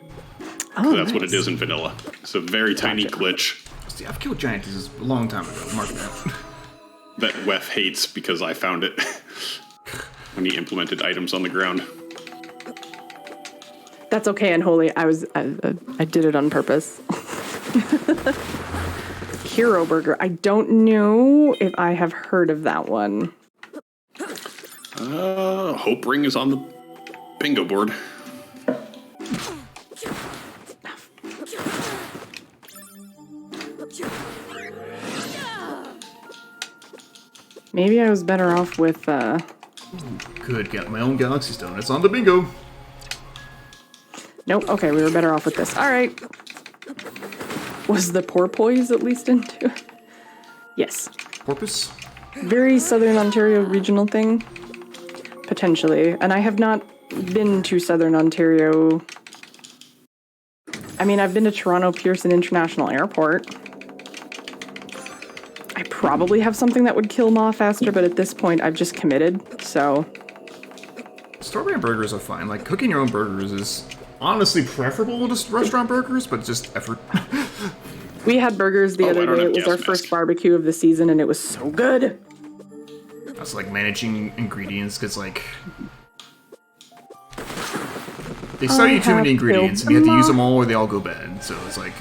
Oh, That's what it nice. is in vanilla. It's a very tiny Gotcha. glitch See, I've killed giantesses a long time ago, mark that. that Wef hates because I found it when he implemented items on the ground. That's okay, Unholy. I did it on purpose. Hero Burger. I don't know if I have heard of that one. Hope Ring is on the bingo board. Maybe I was better off with Good, got my own Galaxy Stone. It's on the bingo. nope, okay, we were better off with this. Alright. Was the porpoise at least into? Yes. Porpoise? Very Southern Ontario regional thing. Potentially. And I have not been to Southern Ontario. I mean, I've been to Toronto Pearson International Airport. I probably have something that would kill Maw faster, but at this point I've just committed, so... Store-brand burgers are fine. Like, cooking your own burgers is honestly preferable to restaurant burgers, but it's just effort. We had burgers the Oh, I other don't day. have It was gas our first mask. barbecue of the season, and it was so good. it's like managing ingredients, because like they sell you too many ingredients, and you have to use them all, or they all go bad. So it's like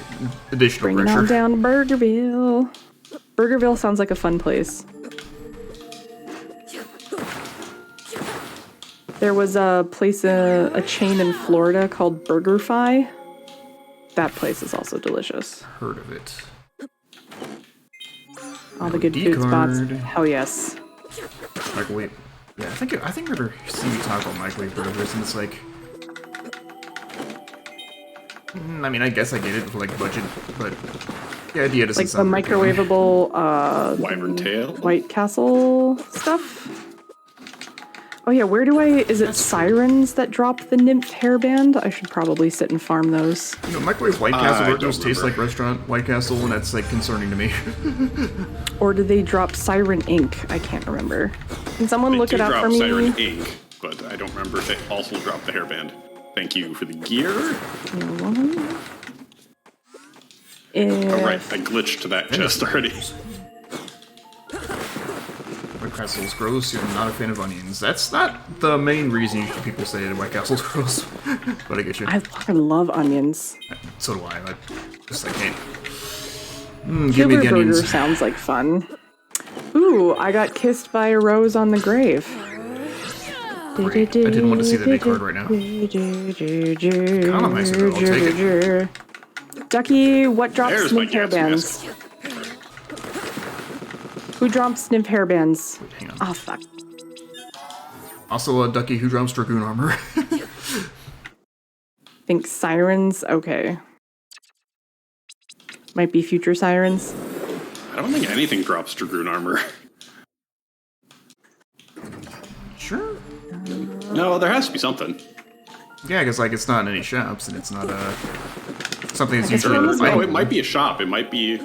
additional Bring it pressure. on down to Burgerville. Burgerville sounds like a fun place. There was a place, a chain in Florida called BurgerFi. That place is also delicious. Heard of it. All the good food spots. Hell yes. Microwave. Yeah, I think I've ever seen you talk about microwave burgers, and it's like, I mean, I guess I get it for like budget, but the idea doesn't Like the sound very appealing. microwavable Wyvern tail. White Castle stuff. Oh yeah, where do I... Is it Sirens that drop the nymph hairband? I should probably sit and farm those. You know, microwave White Castle I burgers don't taste like remember. restaurant White Castle, and that's like concerning to me. Or do they drop Siren Ink? I can't remember. Can someone They look do it up drop for me? Siren Ink, but I don't remember if they also drop the hairband. Thank you for the gear. If... Alright, I glitched to that chest already. White Castle's gross, you're not a fan of onions. That's not the main reason people say that White Castle's gross, but I get you. I fucking love onions. So do I. I can't. Give me Sugar the burger onions. sounds like fun. Ooh, I got kissed by a rose on the grave. Great. I didn't want to see that big card right now. Economizer, I'll take it. Ducky, what drops There's my nymph gas hairbands? mask. Who drops nymph hairbands? Wait, hang on. Oh, fuck. Also, a Ducky who drops Dragoon armor. Think sirens? Okay. Might be future sirens. I don't think anything drops Dragoon armor. Sure. No, there has to be something. Yeah, because like it's not in any shops, and it's not something that's guess usually. it was No, it might be a shop. It might be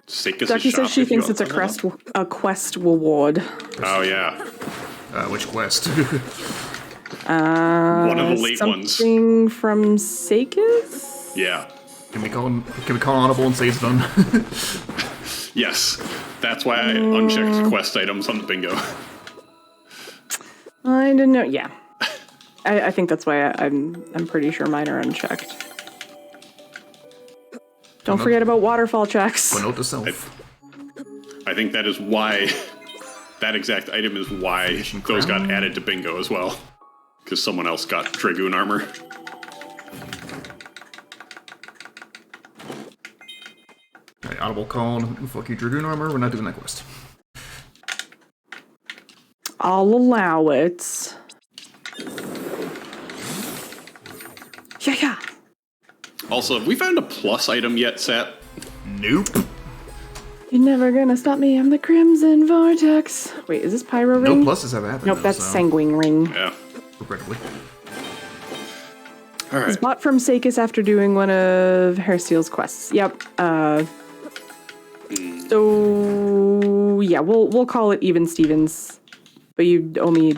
Seika's Ducky shop. says she if you thinks it's open it up. a quest reward. Oh yeah, Which quest? one of the late ones. Something from Seika's? Yeah. Can we call audible and say it's done? Yes. That's why I unchecked quest items on the bingo. I didn't know. Yeah. I think that's why I'm pretty sure mine are unchecked. Don't forget about waterfall checks. But note to self. I think that is why that exact item is why those got added to bingo as well. Because someone else got Dragoon armor. Right, audible called. Fuck you, Dragoon armor. We're not doing that quest. I'll allow it. Yeah. Also, have we found a plus item yet, Sat? Nope. You're never gonna stop me. I'm the Crimson Vortex. Wait, is this Pyro Ring? No pluses have happened. Nope, though, that's so, Sanguine Ring. Yeah. regrettably. All It's right. bought from Seikis after doing one of Hairsteel's quests. Yep. So yeah, we'll call it even Stevens. But you owe me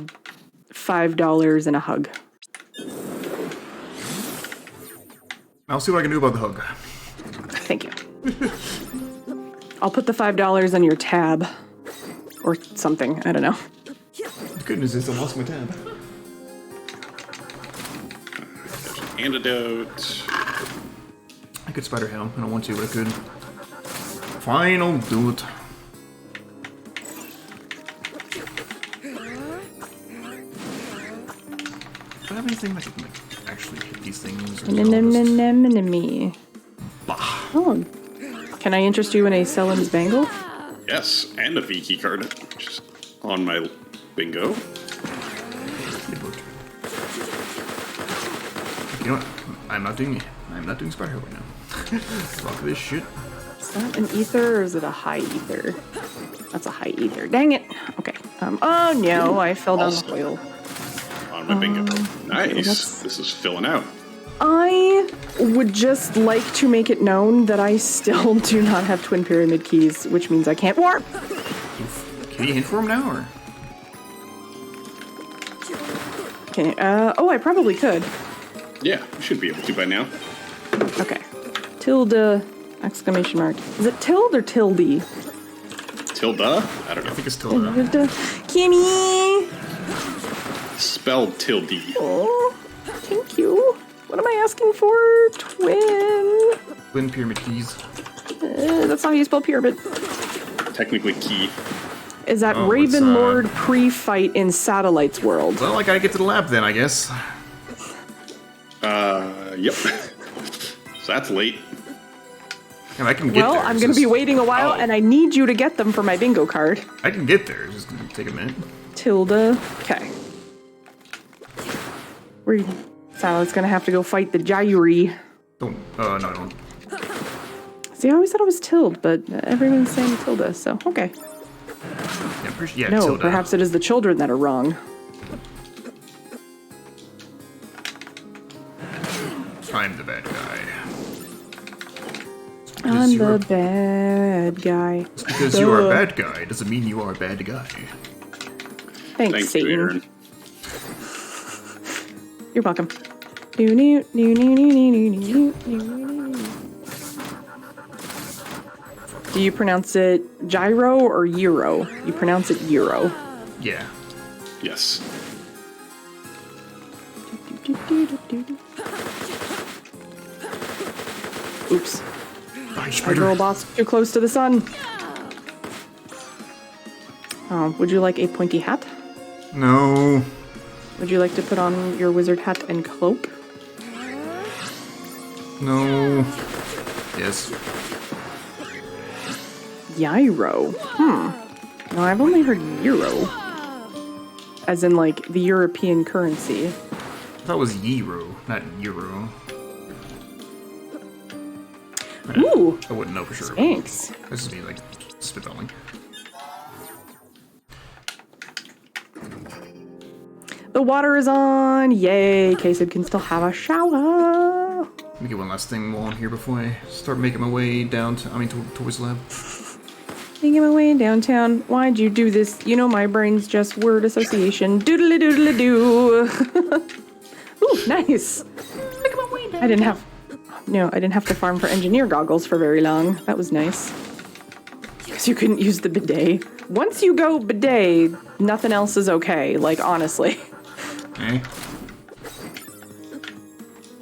$5 and a hug. I'll see what I can do about the hug. Thank you. I'll put the $5 on your tab. Or something. I don't know. The good news is I lost my tab. Antidote. I could spider him. I don't want to, but I could. Fine, I'll do it. Do I have anything that can like, actually hit these things? Or is it all just- Anemone. Oh. Can I interest you in a Selen's bangle? Yes, and a V key card, which is on my bingo. It worked. You know what? I'm not doing spider hell right now. Fuck this shit. Is that an ether or is it a high ether? That's a high ether. Dang it. Okay. Oh no, I fell down the oil. On my bingo. Nice. that's- This is filling out. I would just like to make it known that I still do not have twin pyramid keys, which means I can't warp. Can you hint for him now, or? Can oh, I probably could. Yeah, you should be able to by now. Okay. Tilde, exclamation mark. Is it tilde or tilde? Tilda? I don't know. I think it's Tilda. Kimmy! Spelled tilde. Oh, thank you. What am I asking for? Twin. Twin pyramid keys. That's not how you spell pyramid. Technically key. Is that Oh, Raven Lord pre-fight in Satellites World? Well, I gotta get to the lab then, I guess. Yep. So that's late. And I can get Well, there. I'm It's going to be just- waiting a while, Oh. and I need you to get them for my bingo card. I can get there. It's just gonna take a minute. Tilda. Okay. Sally's going to have to go fight the Gyri. Don't. No, I don't. See, I always thought it was Tild, but everyone's saying Tilda, so okay. Yeah, No, Tilda. perhaps it is the children that are wrong. I'm the bad guy. I'm you're- the bad guy. Because you are a bad guy doesn't mean you are a bad guy. Thanks, Thanks to Satan. Eryn. You're welcome. Do you pronounce it gyro or euro? You pronounce it euro. Yeah. Yes. Oops. Bye, My spider. girl boss too close to the sun. Oh, would you like a pointy hat? No. Would you like to put on your wizard hat and cloak? No. Yes. Gyro. No, I've only heard euro. As in, like, the European currency. I thought it was Euro, not Euro. Ooh, I wouldn't know for sure. thanks. This is me, like, spitballing. The water is on. Yay, Kasib can still have a shower. Let me get one last thing while I'm here before I start making my way down to, towards the lab. Making my way downtown. Why'd you do this? You know my brain's just word association. Doodly doodly doo. Ooh, nice. I didn't have to farm for engineer goggles for very long. That was nice. Because you couldn't use the bidet. Once you go bidet, nothing else is okay. Like, honestly. Eh?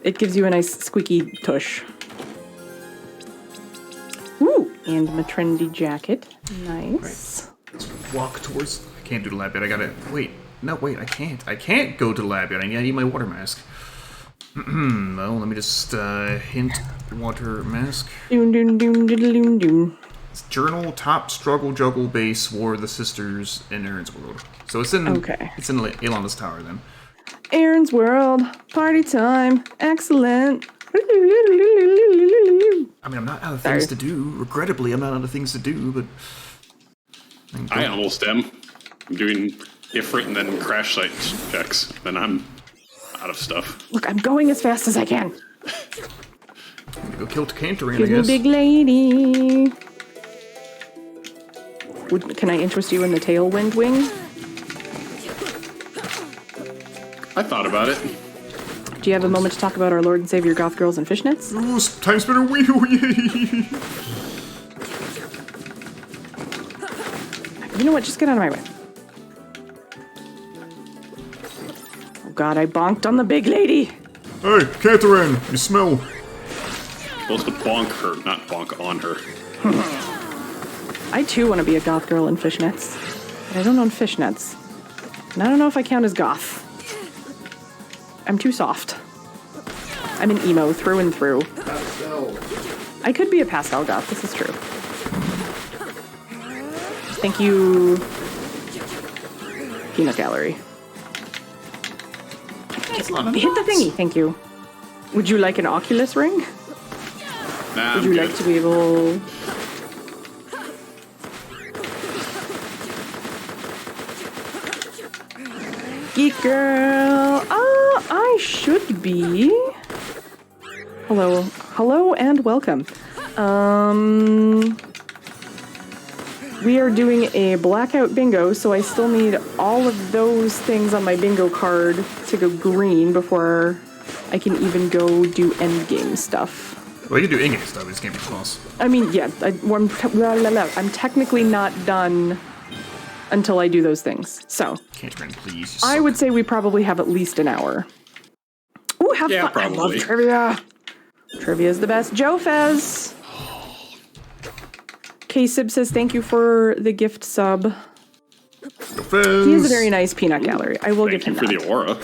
It gives you a nice squeaky tush. Ooh, and my trendy jacket. Nice. Let's walk towards... I can't do the lab yet. I gotta... Wait. No, wait. I can't. I can't go to the lab yet. I need my water mask. Well, let me just hint water mask. Doon doon doon doon doon doon. It's journal, top, struggle, juggle, base, war of the sisters in Eryn's world. So it's in... Okay. It's in Ilana's tower, then. Eryn's world. Party time. Excellent. I mean, I'm not out of things to do. Regrettably, I'm not out of things to do, but... I almost am. I'm doing Ifrit and then crash site checks. Then I'm out of stuff. Look, I'm going as fast as I can. I'm gonna go kill Cantorine, I Give me guess. big lady. Can I interest you in the tailwind wing? I thought about it. Do you have a moment to talk about our Lord and Savior Goth Girls and Fishnets? Ooh, Timespinner, wee. You know what? Just get out of my way. Oh god, I bonked on the big lady. Hey, Cantorine, you smell. Supposed to bonk her, not bonk on her. I too want to be a goth girl in fishnets. But I don't own fishnets. And I don't know if I count as goth. I'm too soft. I'm an emo through and through. I could be a pastel goth, this is true. Thank you, Peanut Gallery. Hit the thingy, thank you. Would you like an Oculus ring? Nah, Would I'm you good. like to be able... Geek girl. I should be. Hello and welcome. We are doing a blackout bingo, so I still need all of those things on my bingo card to go green before I can even go do endgame stuff. Well, you can do in-game stuff, it just can't be the boss. I mean, yeah, I'm technically not done until I do those things. So, Can't run, please. I would say we probably have at least an hour. Ooh, have Yeah, fun. probably. I love trivia. Trivia is the best. Joe Fez. K-Sib says thank you for the gift sub. He has a very nice peanut gallery. I will give him Thank you that. for the aura.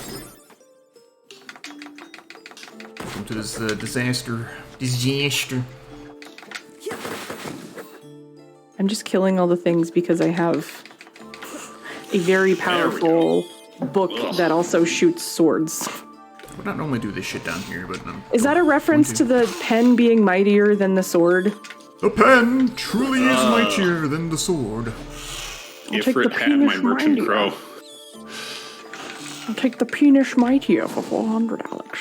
Welcome to this disaster. Disaster. I'm just killing all the things because I have a very powerful book that also shoots swords. I would not normally do this shit down here, but... Is that a reference to the pen being mightier than the sword? The pen truly is mightier than the sword. I'll take the Ifrit had my penis merchant mightier. crow. I'll take the penis mightier for 400, Alex.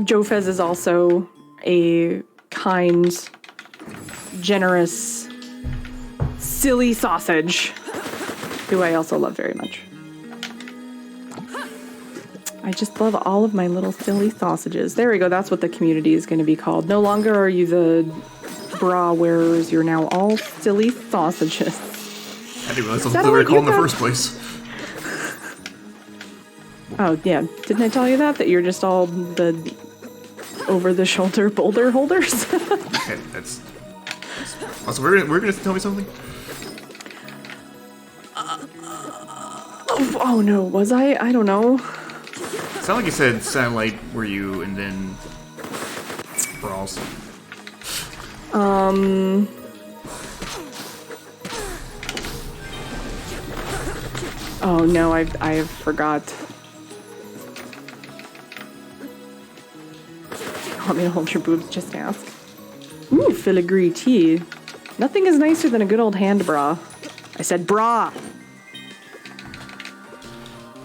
Joe Fez is also a kind, generous, silly sausage, who I also love very much. I just love all of my little silly sausages. There we go, that's what the community is going to be called. No longer are you the bra wearers, you're now all silly sausages. I didn't realize that's that what they were what called in you the got? first place. Oh, yeah. Didn't I tell you that? That you're just all the over-the-shoulder boulder holders? Okay, that's... Also, we're gonna tell me something? Oh, no. Was I? I don't know. It sounded like you said satellite were you, and then... Brawls. Oh, no. I forgot. Want me to hold your boobs? Just ask. Ooh, filigree tea. Nothing is nicer than a good old hand bra. I said bra.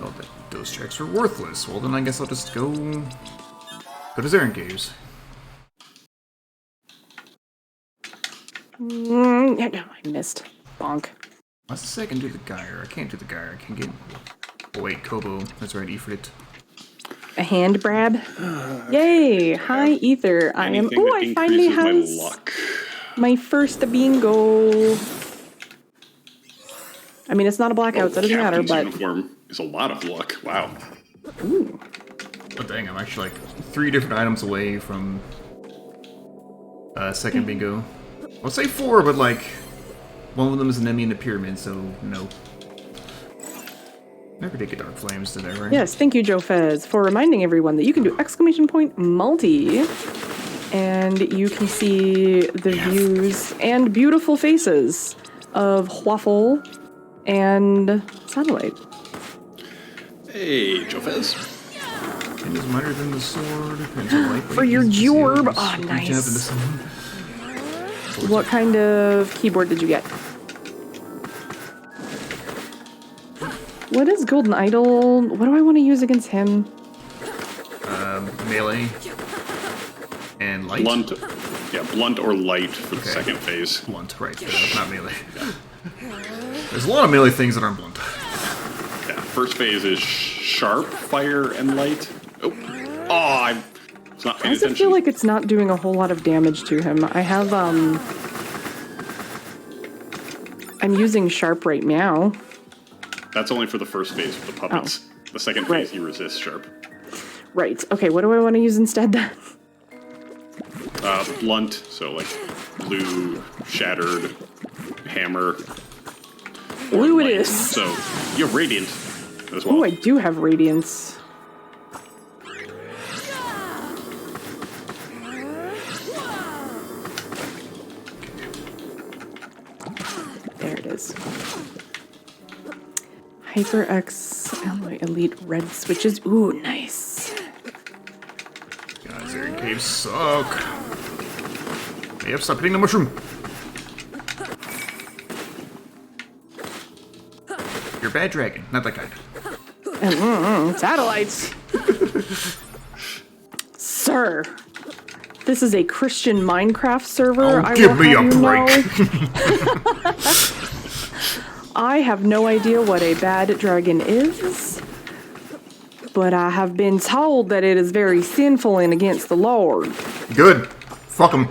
Oh, those checks are worthless. Well, then I guess I'll just go to Eryn Caves. No, I missed. Bonk. Let's say I can do the Gyre. I can't do the Gyre. I can get... Oh, wait, Kobo. That's right, Ifrit. A hand brab. Yay! Hi, Ether. I am. Anything Oh, that I finally increases have my luck. my first bingo. I mean, it's not a blackout, so it doesn't matter, Captain's but. uniform is a lot of luck. Wow. Ooh. Oh, dang, I'm actually like 3 different items away from second bingo. I'll say 4, but like, one of them is an enemy in the pyramid, so no. Never did get Dark Flames, did I, right? Yes, thank you, Joe Fez, for reminding everyone that you can do !multi, and you can see the views and beautiful faces of Waffle and Satellite. Hey, Jofez. It is mightier than the sword. For your jorb. Oh, nice. What kind of keyboard did you get? What is Golden Idol? What do I want to use against him? Melee. And light? Blunt. Yeah, blunt or light for the second phase. Blunt, right. Not melee. There's a lot of melee things that aren't blunt. Yeah, first phase is sharp, fire, and light. Oh, I was not Why paying does it attention. feel like it's not doing a whole lot of damage to him? I have, I'm using Sharp right now. That's only for the first phase with the puppets. The second phase, you resist sharp. Right. Okay, what do I want to use instead then? Blunt, so like blue, shattered, hammer. Blue it light. is. So you have radiant as well. Oh, I do have Radiance. There it is. HyperX Alloy Elite Red Switches. Ooh, nice. Guys, Eryn Caves suck. Yep, stop hitting the mushroom. You're a bad dragon, not that kind. Satellites. Sir, this is a Christian Minecraft server. Oh, give will me a have you break. know. I have no idea what a bad dragon is. but I have been told that it is very sinful and against the Lord. Good. Fuck them.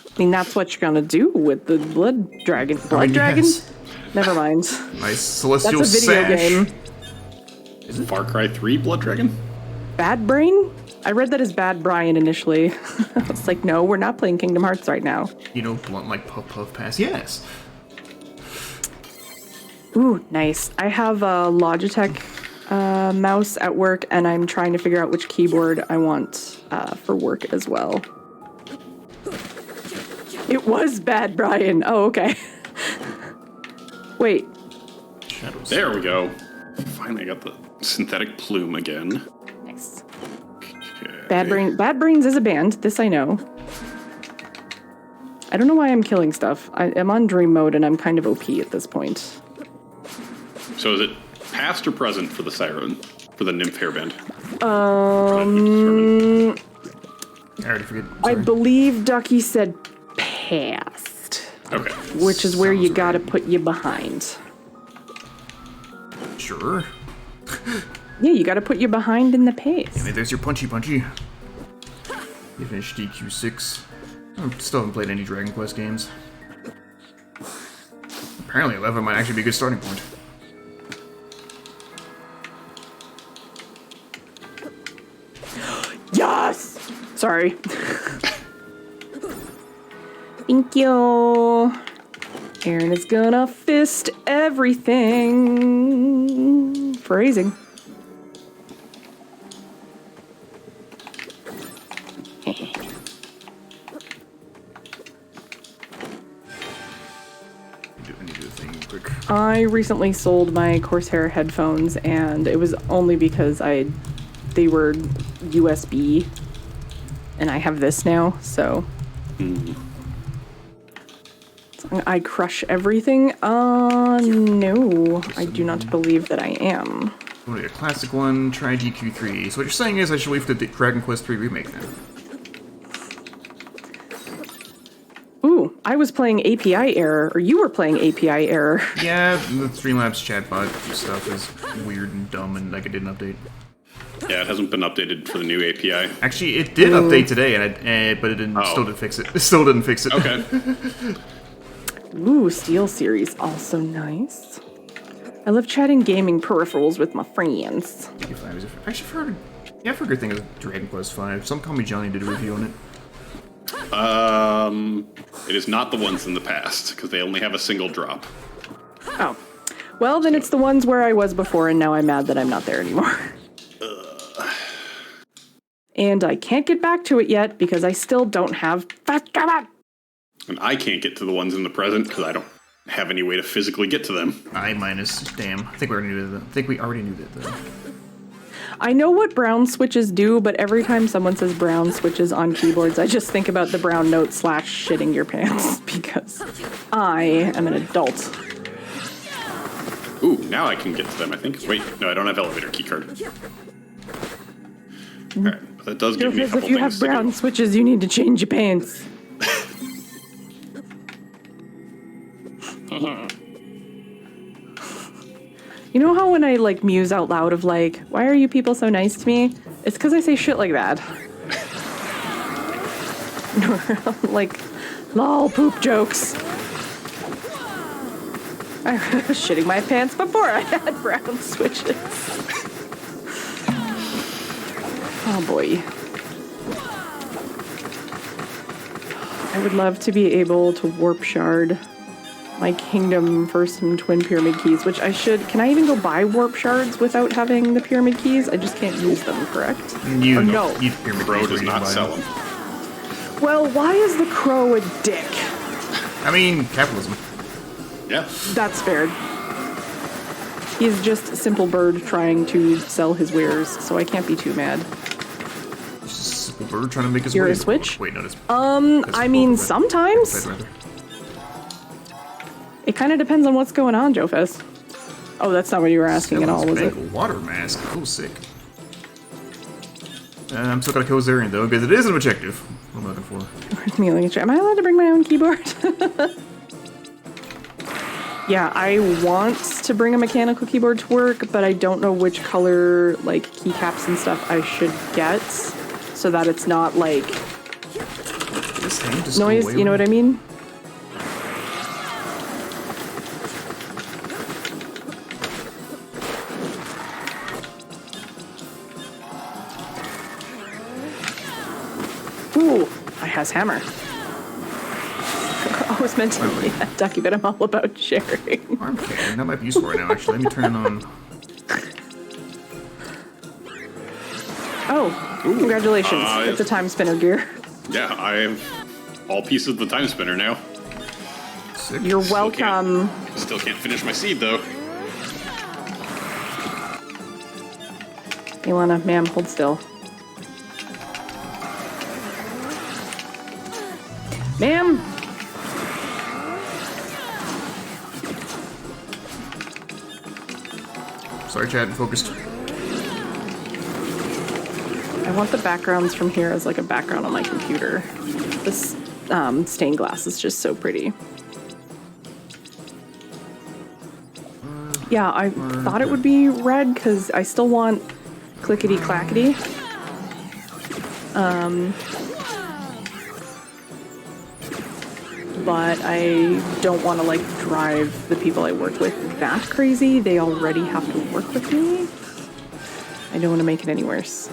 I mean, that's what you're gonna do with the blood dragon. Blood dragon? Yes. Never mind. Nice celestial That's a video sash. game. Is it Far Cry 3 Blood Dragon? Bad Brain? I read that as Bad Brian initially. I was like, no, we're not playing Kingdom Hearts right now. You know, blunt like puff puff pass. Yes. Ooh, nice. I have a Logitech mouse at work, and I'm trying to figure out which keyboard I want for work as well. It was Bad Brian. Oh, okay. Wait. Shadows. There we go. Finally, I got the synthetic plume again. Nice. Okay. Bad Brains is a band. This I know. I don't know why I'm killing stuff. I am on dream mode, and I'm kind of OP at this point. So is it past or present for the siren, for the nymph hairband? I already forget. I Sorry. believe Ducky said past, Okay. which is where you Sounds gotta right. put you behind. Sure. Yeah, you gotta put you behind in the pace. Hey, there's your punchy. You finished DQ6. I still haven't played any Dragon Quest games. Apparently 11 might actually be a good starting point. Yes! Sorry. Thank you. Eryn is gonna fist everything. Phrasing. I need to do a thing quick. I recently sold my Corsair headphones, and it was only because they were USB, and I have this now, so. I crush everything? No, I do not believe that I am. What a classic one, try DQ3. So what you're saying is I should wait for the Dragon Quest 3 remake then? Ooh, I was playing API error, or you were playing API error. Yeah, the Streamlabs chatbot stuff is weird and dumb and like it didn't update. Yeah, it hasn't been updated for the new API. Actually, it did update today, and but it didn't. Oh. Still didn't fix it. It still didn't fix it. Okay. Ooh, Steel Series, also nice. I love chatting gaming peripherals with my friends. Actually, I've heard good thing of Dragon Quest 5. Some Call Me Johnny did a review on it. It is not the ones in the past because they only have a single drop. Oh. Well, then it's the ones where I was before, and now I'm mad that I'm not there anymore. And I can't get back to it yet because I still don't have fast travel. And I can't get to the ones in the present because I don't have any way to physically get to them. I minus. Damn. I think we already knew that. Though. I know what brown switches do, but every time someone says brown switches on keyboards, I just think about the brown note / shitting your pants because I am an adult. Ooh, now I can get to them, I think. Wait, no, I don't have elevator keycard. Alright, but that does give me a Because couple if you things have to brown do. switches, you need to change your pants. You know how when I like muse out loud of like, why are you people so nice to me? It's because I say shit like that. Like, lol, poop jokes. I was shitting my pants before I had brown switches. Oh boy. I would love to be able to warp shard my kingdom for some twin pyramid keys, which I should. Can I even go buy warp shards without having the pyramid keys? I just can't use them, correct? You Or no. need Pyramid Bro Keys does where you not buy sell them. them. Well, why is the crow a dick? I mean, capitalism. Yeah. That's fair. He's just a simple bird trying to sell his wares, so I can't be too mad. Just a bird trying to make his You're way. a switch? Wait, no, that's. I mean, sometimes. It kind of depends on what's going on, Jofes. Oh, that's not what you were asking at all, was it? Water mask. Oh, sick. I'm still gonna kill Eryn though, because it is an objective. What am I looking for? Am I allowed to bring my own keyboard? Yeah, I want to bring a mechanical keyboard to work, but I don't know which color, like, keycaps and stuff I should get so that it's not, like, This thing just noise, you know what I mean? Ooh, I has hammer. I was meant to be a ducky, but I'm all about sharing. Okay, that might be useful right now, actually. Let me turn it on. Oh, congratulations. It's a Timespinner gear. Yeah, I have all pieces of the Timespinner now. Sick. You're welcome. Still can't finish my seed, though. Ilana, ma'am, hold still. Ma'am! Sorry, chat, focused. I want the backgrounds from here as like a background on my computer. This stained glass is just so pretty. Yeah, I thought it would be red because I still want clickety clackety. But I don't want to like drive the people I work with that crazy. They already have to work with me. I don't want to make it any worse.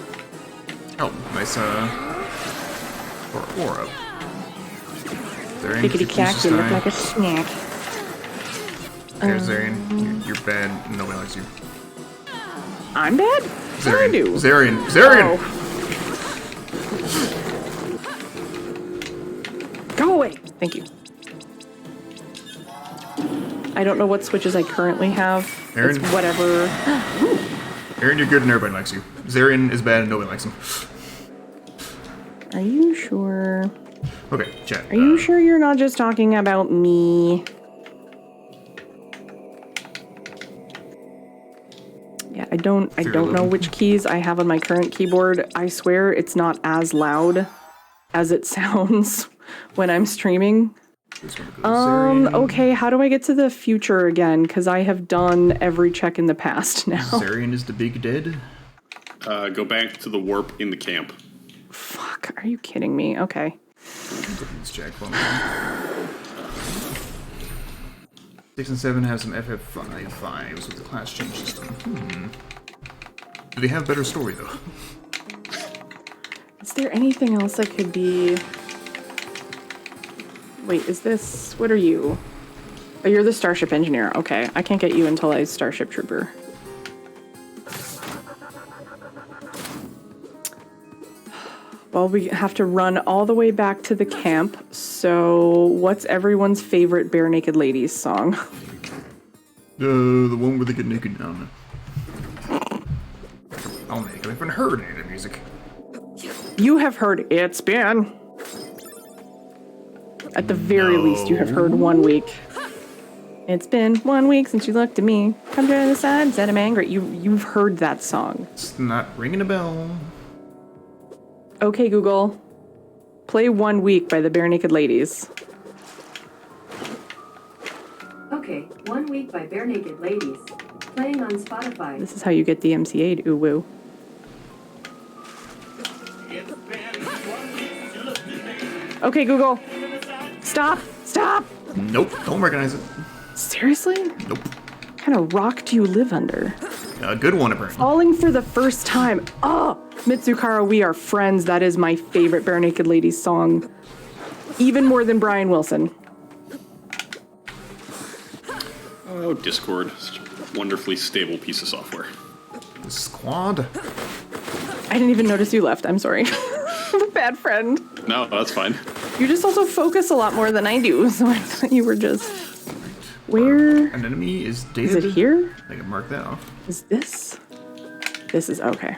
Oh, nice, aura. There ain't Clickety clack, you look like a snack. There's Eryn. You're bad. Nobody likes you. I'm bad? What do I do? Zarian! Zarian! Oh. Go away! Thank you. I don't know what switches I currently have. Eryn? It's whatever. Eryn, you're good and everybody likes you. Zarian is bad and nobody likes him. Are you sure? Okay, chat. Are you sure you're not just talking about me? Yeah, I don't know which keys I have on my current keyboard. I swear it's not as loud as it sounds when I'm streaming. Okay, how do I get to the future again? Because I have done every check in the past now. Zarian is the big dead? Go back to the warp in the camp. Fuck, are you kidding me? Okay. Let's check. 6 and 7 have some FF5s with the class change system. Do they have better story, though? Is there anything else that could be... Wait, is this... What are you? Oh, you're the Starship Engineer. Okay, I can't get you until I Starship Trooper. Well, we have to run all the way back to the camp, so what's everyone's favorite Bare Naked Ladies song? The one where they get naked down. Oh man, I haven't heard any of the music. You have heard It's Been. At the very least, you have heard 1 week. It's been 1 week since you looked at me. Come to the side and said I'm angry. You've heard that song. It's not ringing a bell. Okay, Google. Play 1 week by the Bare Naked Ladies. Okay, 1 week by Bare Naked Ladies. Playing on Spotify. This is how you get the MCA'd, ooh woo. Okay, Google. Stop! Stop! Nope, don't recognize it. Seriously? Nope. What kind of rock do you live under? A good one, apparently. Falling for the first time. Oh! Mitsukara, We Are Friends. That is my favorite Bare Naked Ladies song. Even more than Brian Wilson. Oh, Discord. Such a wonderfully stable piece of software. The squad. I didn't even notice you left. I'm sorry. I'm a bad friend. No, that's fine. You just also focus a lot more than I do, so I thought you were just... Where... An enemy is dead. Is it here? I can mark that off. Is this? This is okay.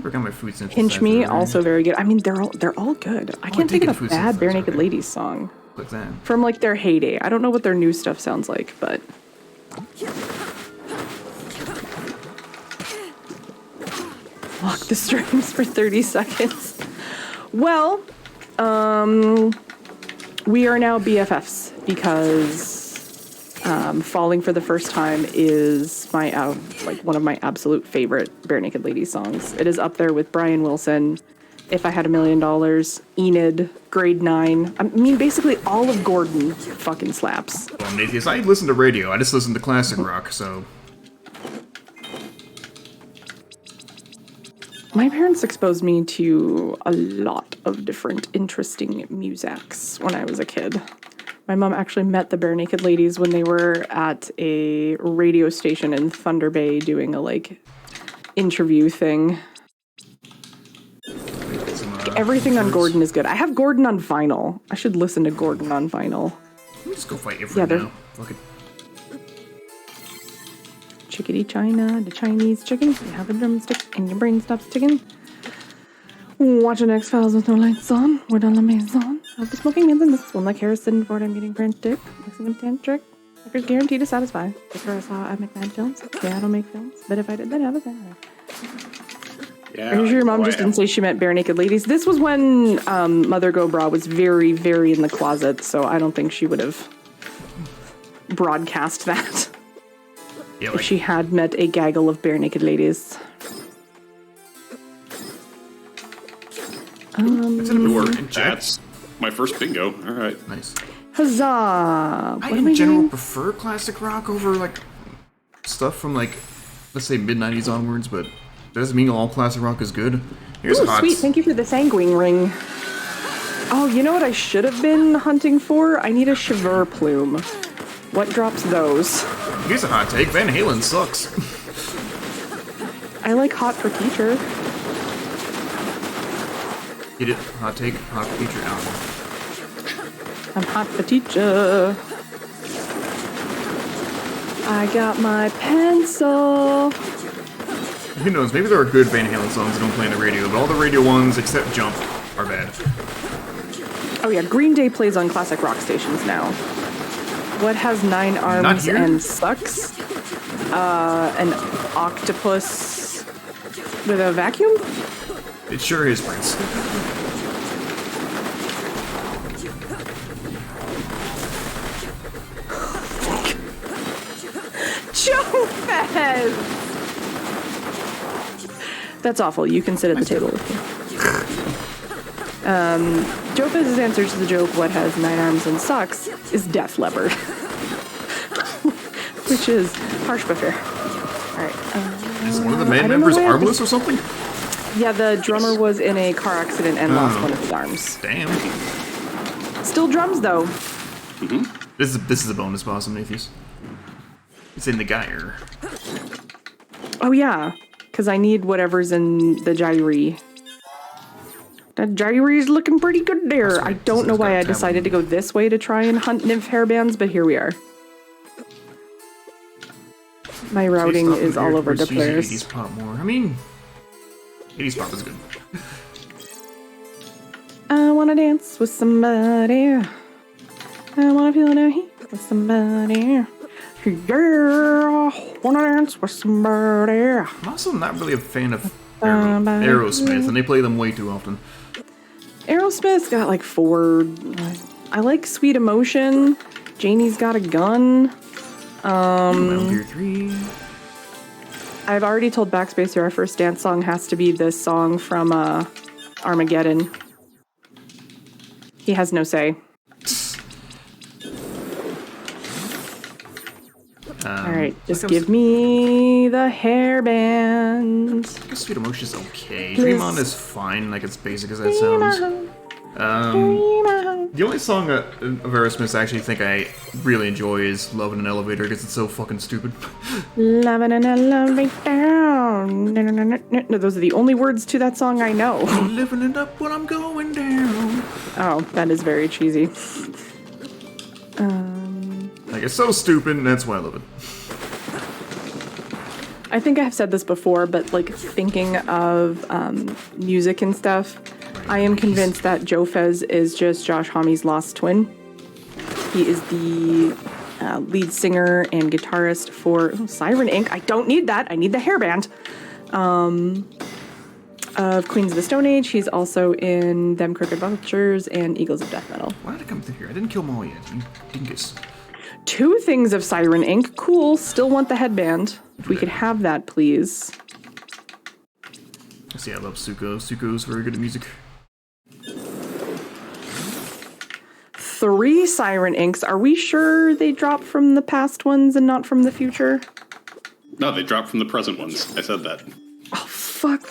Work on my food synthesis. Pinch Me, also very good. I mean, they're all good. I can't think of a bad Bare Naked Ladies song. What's that? From like their heyday. I don't know what their new stuff sounds like, but... Lock the streams for 30 seconds. Well, we are now BFFs because Falling for the First Time is my like one of my absolute favorite Bare Naked Ladies songs. It is up there with Brian Wilson, If I Had $1 Million, Enid, Grade 9. I mean, basically all of Gordon fucking slaps. Well, I'm an atheist. I listen to radio. I just listen to classic rock, so... My parents exposed me to a lot of different interesting musics when I was a kid. My mom actually met the Bare Naked Ladies when they were at a radio station in Thunder Bay doing a, like, interview thing. Everything on Gordon is good. I have Gordon on vinyl. I should listen to Gordon on vinyl. Let me just go fight Eryn now. Fuck it. Chickadee China, the Chinese chicken. You have a drumstick and your brain stops ticking. Watching X-Files with no lights on. We're on the maison. I'll be smoking in this one like Harrison Ford. I'm getting frantic. Mixing them tantric. Records guaranteed to satisfy. Before I saw I make mad films. Yeah, I don't make films. But if I did, then I was there. Yeah, Are you sure your mom just didn't say she meant Bare Naked Ladies? This was when Mother Go Bra was very, very in the closet, so I don't think she would have broadcast that. Yeah, if she had met a gaggle of Bare Naked Ladies. That's my first bingo. All right. Nice. Huzzah! I in general prefer classic rock over, like, stuff from, like, let's say mid-90s onwards, but that doesn't mean all classic rock is good. Here's Ooh, a hot... sweet. Thank you for the sanguine ring. Oh, you know what I should have been hunting for? I need a cheveur plume. What drops those? Here's a hot take. Van Halen sucks. I like Hot for Teacher. Get it? Hot take, hot feature album. I'm hot for teacher. I got my pencil. Who knows? Maybe there are good Van Halen songs that don't play on the radio, but all the radio ones except Jump are bad. Oh yeah, Green Day plays on classic rock stations now. What has 9 arms and sucks? An octopus with a vacuum? It sure is, Prince. Joe Fez! That's awful. You can sit at the table with me. Joe Fez's answer to the joke, what has 9 arms and sucks, is Def Leppard. Which is harsh but fair. Alright. Is one of the band members armless or something? Yeah, the drummer was in a car accident and lost one of his arms. Damn. Still drums, though. Mm-hmm. This is a bonus boss, I'm atheist. It's in the gyre. Oh, yeah. Because I need whatever's in the gyre. That gyre's looking pretty good there. I don't know why I decided to go this way to try and hunt nymph hairbands, but here we are. My routing is all over the place. 80s pop more. I mean, 80s pop is good. I wanna dance with somebody. I wanna feel the heat with somebody. Yeah, wanna dance with somebody. I'm also not really a fan of Aerosmith, and they play them way too often. Aerosmith's got like 4. I like Sweet Emotion. Janie's Got a Gun. Metal Gear 3. I've already told Backspacer our first dance song has to be this song from Armageddon. He has no say. Alright, just give me the hairband. Sweet Emotion's okay. Dream On is fine, like as basic as that sounds. The only song of Aerosmith I actually think I really enjoy is Love in an Elevator because it's so fucking stupid. Love in an elevator. No, those are the only words to that song I know. I'm living it up when I'm going down. Oh, that is very cheesy. Like, it's so stupid, and that's why I love it. I think I've said this before, but like thinking of music and stuff, I am convinced that Joe Fez is just Josh Homme's lost twin. He is the lead singer and guitarist for Siren Inc. I don't need that. I need the hairband. Of Queens of the Stone Age. He's also in Them Crooked Vultures and Eagles of Death Metal. Why did I come through here? I didn't kill them all yet. You can guess. 2 things of siren ink. Cool. Still want the headband. If we could have that, please. See, I love Suko. Suko's very good at music. 3 siren inks. Are we sure they dropped from the past ones and not from the future? No, they dropped from the present ones. I said that. Oh, fuck.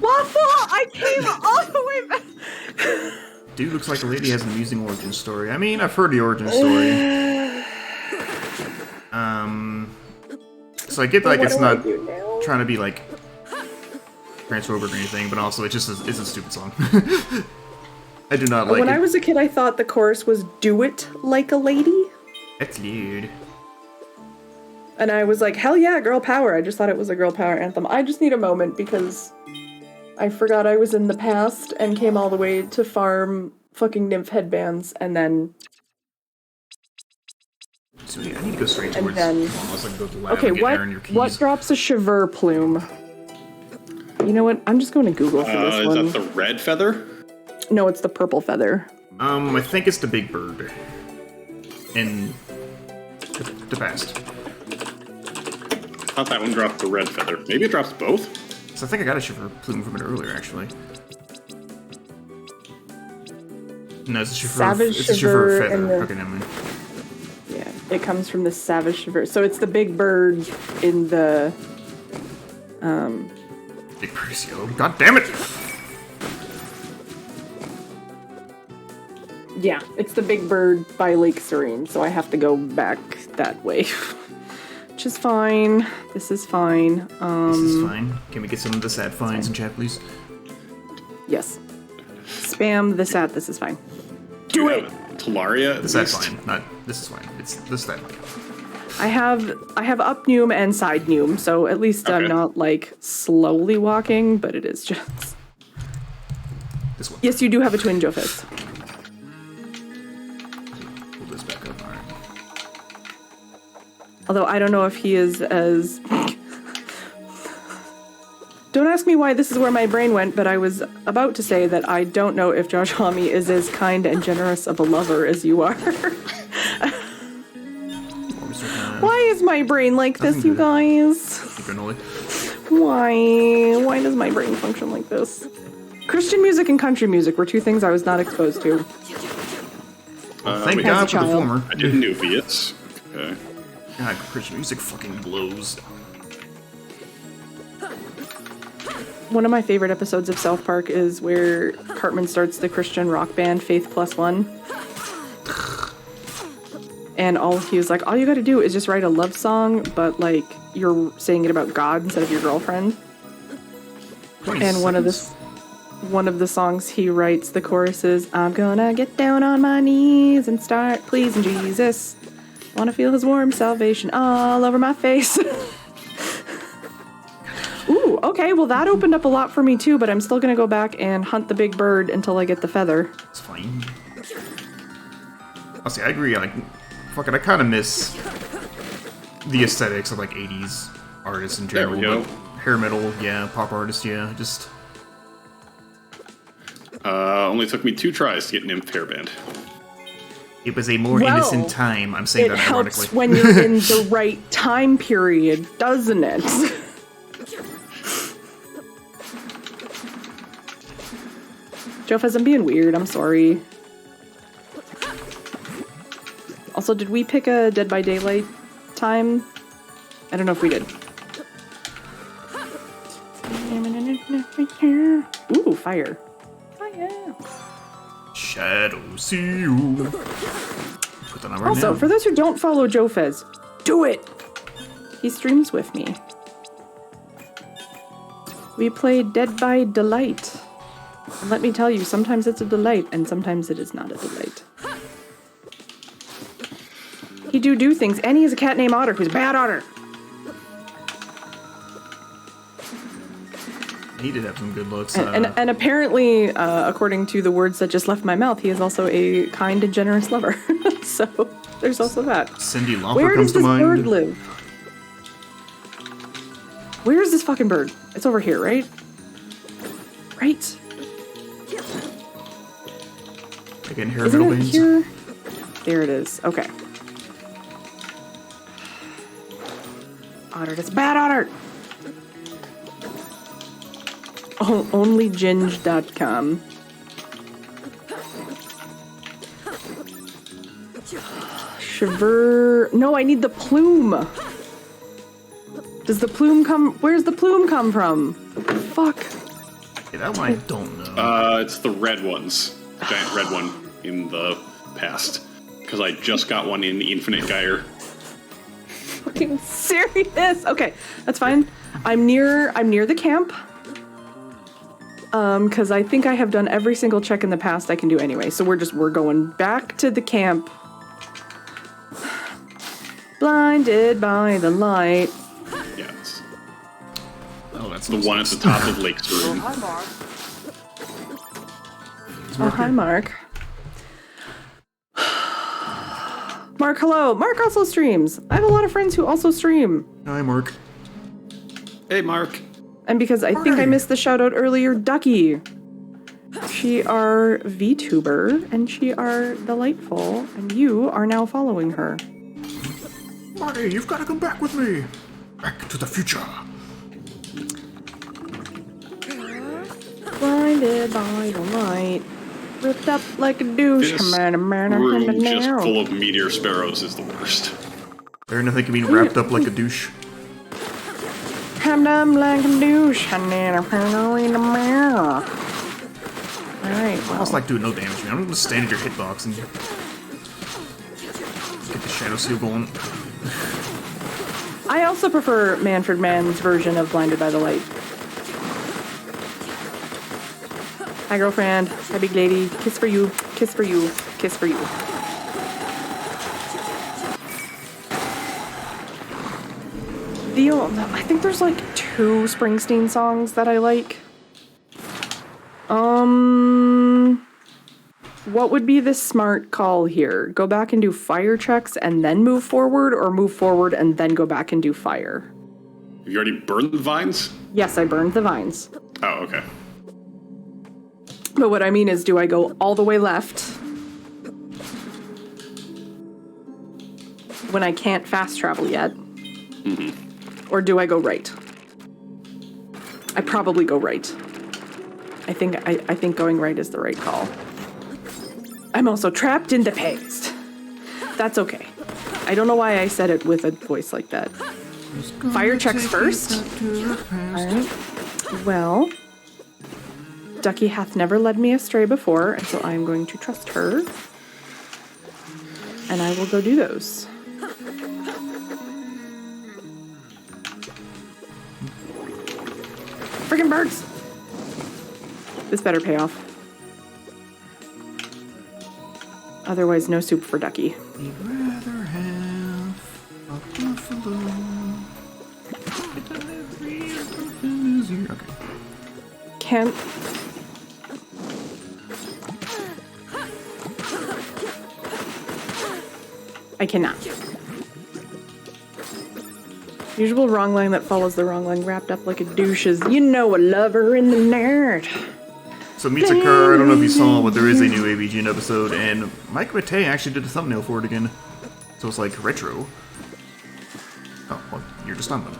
Waffle! I came all the way back. Dude looks like a lady has an amusing origin story. I mean, I've heard the origin story. So I get like it's not trying to be like transphobic or anything, but also it just is a stupid song. I do not like When it. I was a kid, I thought the chorus was "Do it like a lady," That's weird. and I was like, "Hell yeah, girl power!" I just thought it was a girl power anthem. I just need a moment because I forgot I was in the past and came all the way to farm fucking nymph headbands, and then So I need to go straight And towards. then- Unless I can go to the lab okay, and get what Eryn your keys. what drops a cheveur plume? You know what? I'm just going to Google for this Is one. that the red feather? No, it's the purple feather. I think it's the big bird. In the past. I thought that one dropped the red feather. Maybe it drops both? So I think I got a shiver plume from it earlier, actually. No, it's a shiver. Savage It's a shiver shiver and feather. the- Okay, never mind. Yeah, it comes from the savage cheveur. So it's the big bird in the Big bird is yellow. God damn it! yeah, it's the big bird by Lake Serene. So I have to go back that way, which is fine. This is fine. This is fine. Can we get some of the sad finds in chat, please? Yes. Spam this at. This is fine. Do it! Talaria? The sad fine. Not this is fine. It's the sad fine. I have up Noom and side Noom, so at least I'm Okay. not like slowly walking, but it is just. This one. Yes, you do have a twin Jofist. Pull this back up. Alright. Although I don't know if he is as. Don't ask me why this is where my brain went, but I was about to say that I don't know if Josh Homme is as kind and generous of a lover as you are. Why is my brain like this, you guys? Why does my brain function like this? Christian music and country music were 2 things I was not exposed to. Thank wait, God for the child. former. I didn't know Viets. Okay. God, Christian music fucking blows. One of my favorite episodes of South Park is where Cartman starts the Christian rock band Faith Plus One. And he was like, all you gotta do is just write a love song, but like you're saying it about God instead of your girlfriend. And one of the songs he writes, the chorus is, I'm gonna get down on my knees and start pleasing Jesus. Wanna feel his warm salvation all over my face. Ooh, okay, well that opened up a lot for me too, but I'm still gonna go back and hunt the big bird until I get the feather. It's fine. Honestly, I agree. Like, fuck it, I kind of miss the aesthetics of like 80s artists in general. There we go. But hair metal, yeah, pop artists, yeah, just. Only took me 2 tries to get Nymph hairband. It was a more Well, innocent time. I'm saying It that helps ironically. when you're in the right time period, doesn't it? Jofez, I'm being weird, I'm sorry. Also, did we pick a Dead by Daylight time? I don't know if we did. Ooh, fire. Fire. Shadow see you. Put that on right Also, now. for those who don't follow Jofez, do it! He streams with me. We played Dead by Delight. And let me tell you, sometimes it's a delight, and sometimes it is not a delight. He do things, and he has a cat named Otter, who's a bad otter. He did have some good looks. And apparently, according to the words that just left my mouth, he is also a kind and generous lover. So, there's also that. Cindy Lauper Where comes does to this mind. bird live? Where is this fucking bird? It's over here, right? Right. Again, hair Isn't metal it bands. here? There it is. Okay. Otter, that's bad otter. Oh, onlyginge.com. Shiver. No, I need the plume. Does the plume come? Where's the plume come from? Fuck. Yeah, that one I don't know. It's the red ones. The giant red one in the past. Because I just got one in Infinite Gyre. Fucking serious. Okay, that's fine. I'm near the camp. Because I think I have done every single check in the past I can do anyway. So we're going back to the camp. Blinded by the light. Yes. Oh, that's The one at the top of Lake's room. Hi, Mark. Oh, hi, Mark. Mark, hello. Mark also streams. I have a lot of friends who also stream. Hi, Mark. Hey, Mark. And because I think I missed the shout out earlier, Ducky. She are VTuber, and she are delightful, and you are now following her. Marty, you've got to come back with me. Back to the future. Blinded by the light, ripped up like a douche. This room just full of meteor sparrows is the worst. There nothing can be wrapped up like a douche. Ham like a douche, and then I'm in the mirror. Alright, I almost like doing no damage, man. I'm gonna stand at your hitbox and get the shadow seal going. I also prefer Manfred Mann's version of Blinded by the Light. Hi, girlfriend. Hi, big lady. Kiss for you. Kiss for you. Kiss for you. I think there's like 2 Springsteen songs that I like. What would be the smart call here? Go back and do fire checks and then move forward, or move forward and then go back and do fire? Have you already burned the vines? Yes, I burned the vines. Oh, okay. But what I mean is, do I go all the way left when I can't fast travel yet? Or do I go right? I probably go right. I think going right is the right call. I'm also trapped in the past. That's okay. I don't know why I said it with a voice like that. Fire checks first. Alright. Well, Ducky hath never led me astray before, and so I'm going to trust her. And I will go do those. Friggin' birds! This better pay off. Otherwise, no soup for Ducky. We'd rather have a buffalo. Okay. Can't... I cannot. Usual wrong line that follows the wrong line, wrapped up like a douche is, you know, a lover in the nerd. So Meets Occur, I don't know if you saw, but there is a new AVGN episode, and Mike Matei actually did a thumbnail for it again. So it's like retro. Oh, well, you're just on them.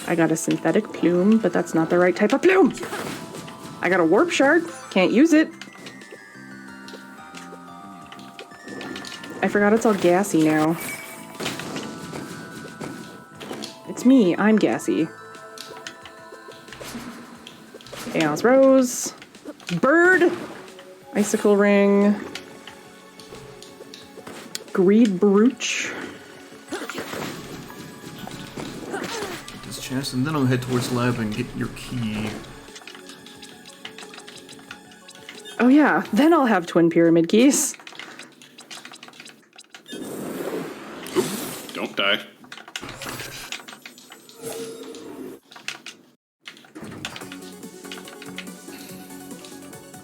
I got a synthetic plume, but that's not the right type of plume. I got a warp shard, can't use it. I forgot it's all gassy now. It's me, I'm gassy. Chaos Rose. Bird. Icicle Ring. Greed Brooch. Get this chest, and then I'll head towards the lab and get your key. Oh yeah, then I'll have twin pyramid keys. Oop, don't die.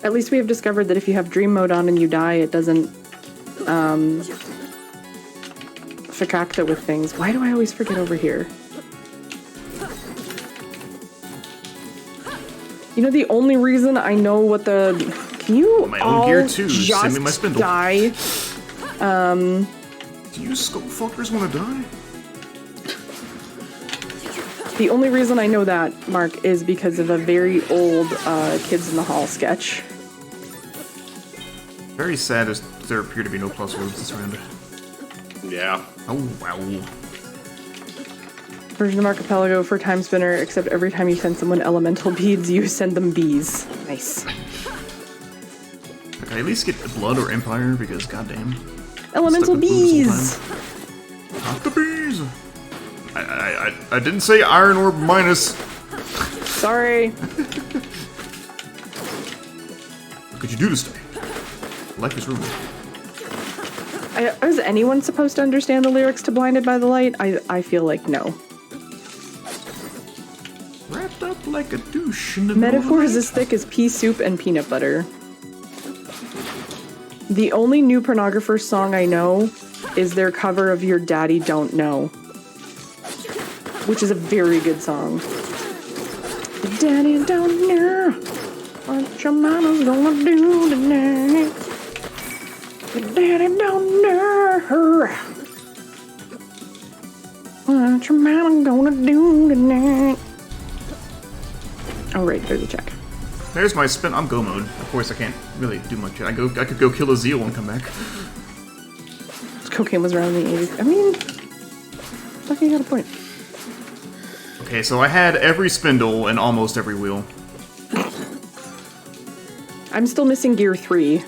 At least we have discovered that if you have dream mode on and you die, it doesn't fakakta with things. Why do I always forget over here? You know, the only reason I know what the... Can you My own all gear too. just Send me my spindle. die? Do you skull fuckers want to die? The only reason I know that, Mark, is because of a very old Kids in the Hall sketch. Very sad as there appear to be no plus words this round. Yeah. Oh, wow. Version of Archipelago for Timespinner, except every time you send someone elemental beads, you send them bees. Nice. Okay, at least get Blood or Empire, because goddamn. Elemental bees! Not the bees! I didn't say Iron Orb minus. Sorry. What could you do to stay? Life is ruined. Is anyone supposed to understand the lyrics to Blinded by the Light? I feel like no. Wrapped up like a douche in the Metaphors as thick as pea soup and peanut butter. The only new pornographer song I know is their cover of Your Daddy Don't Know, which is a very good song. Your daddy don't know what your mama's gonna do tonight. Your daddy don't know what your mama gonna do tonight. Oh, right, there's a check. There's my spin. I'm go mode. Of course, I can't really do much. I could go kill a Zeal and come back. Cocaine was around in the 80s. I mean, fucking got a point. Okay, so I had every spindle and almost every wheel. I'm still missing gear 3.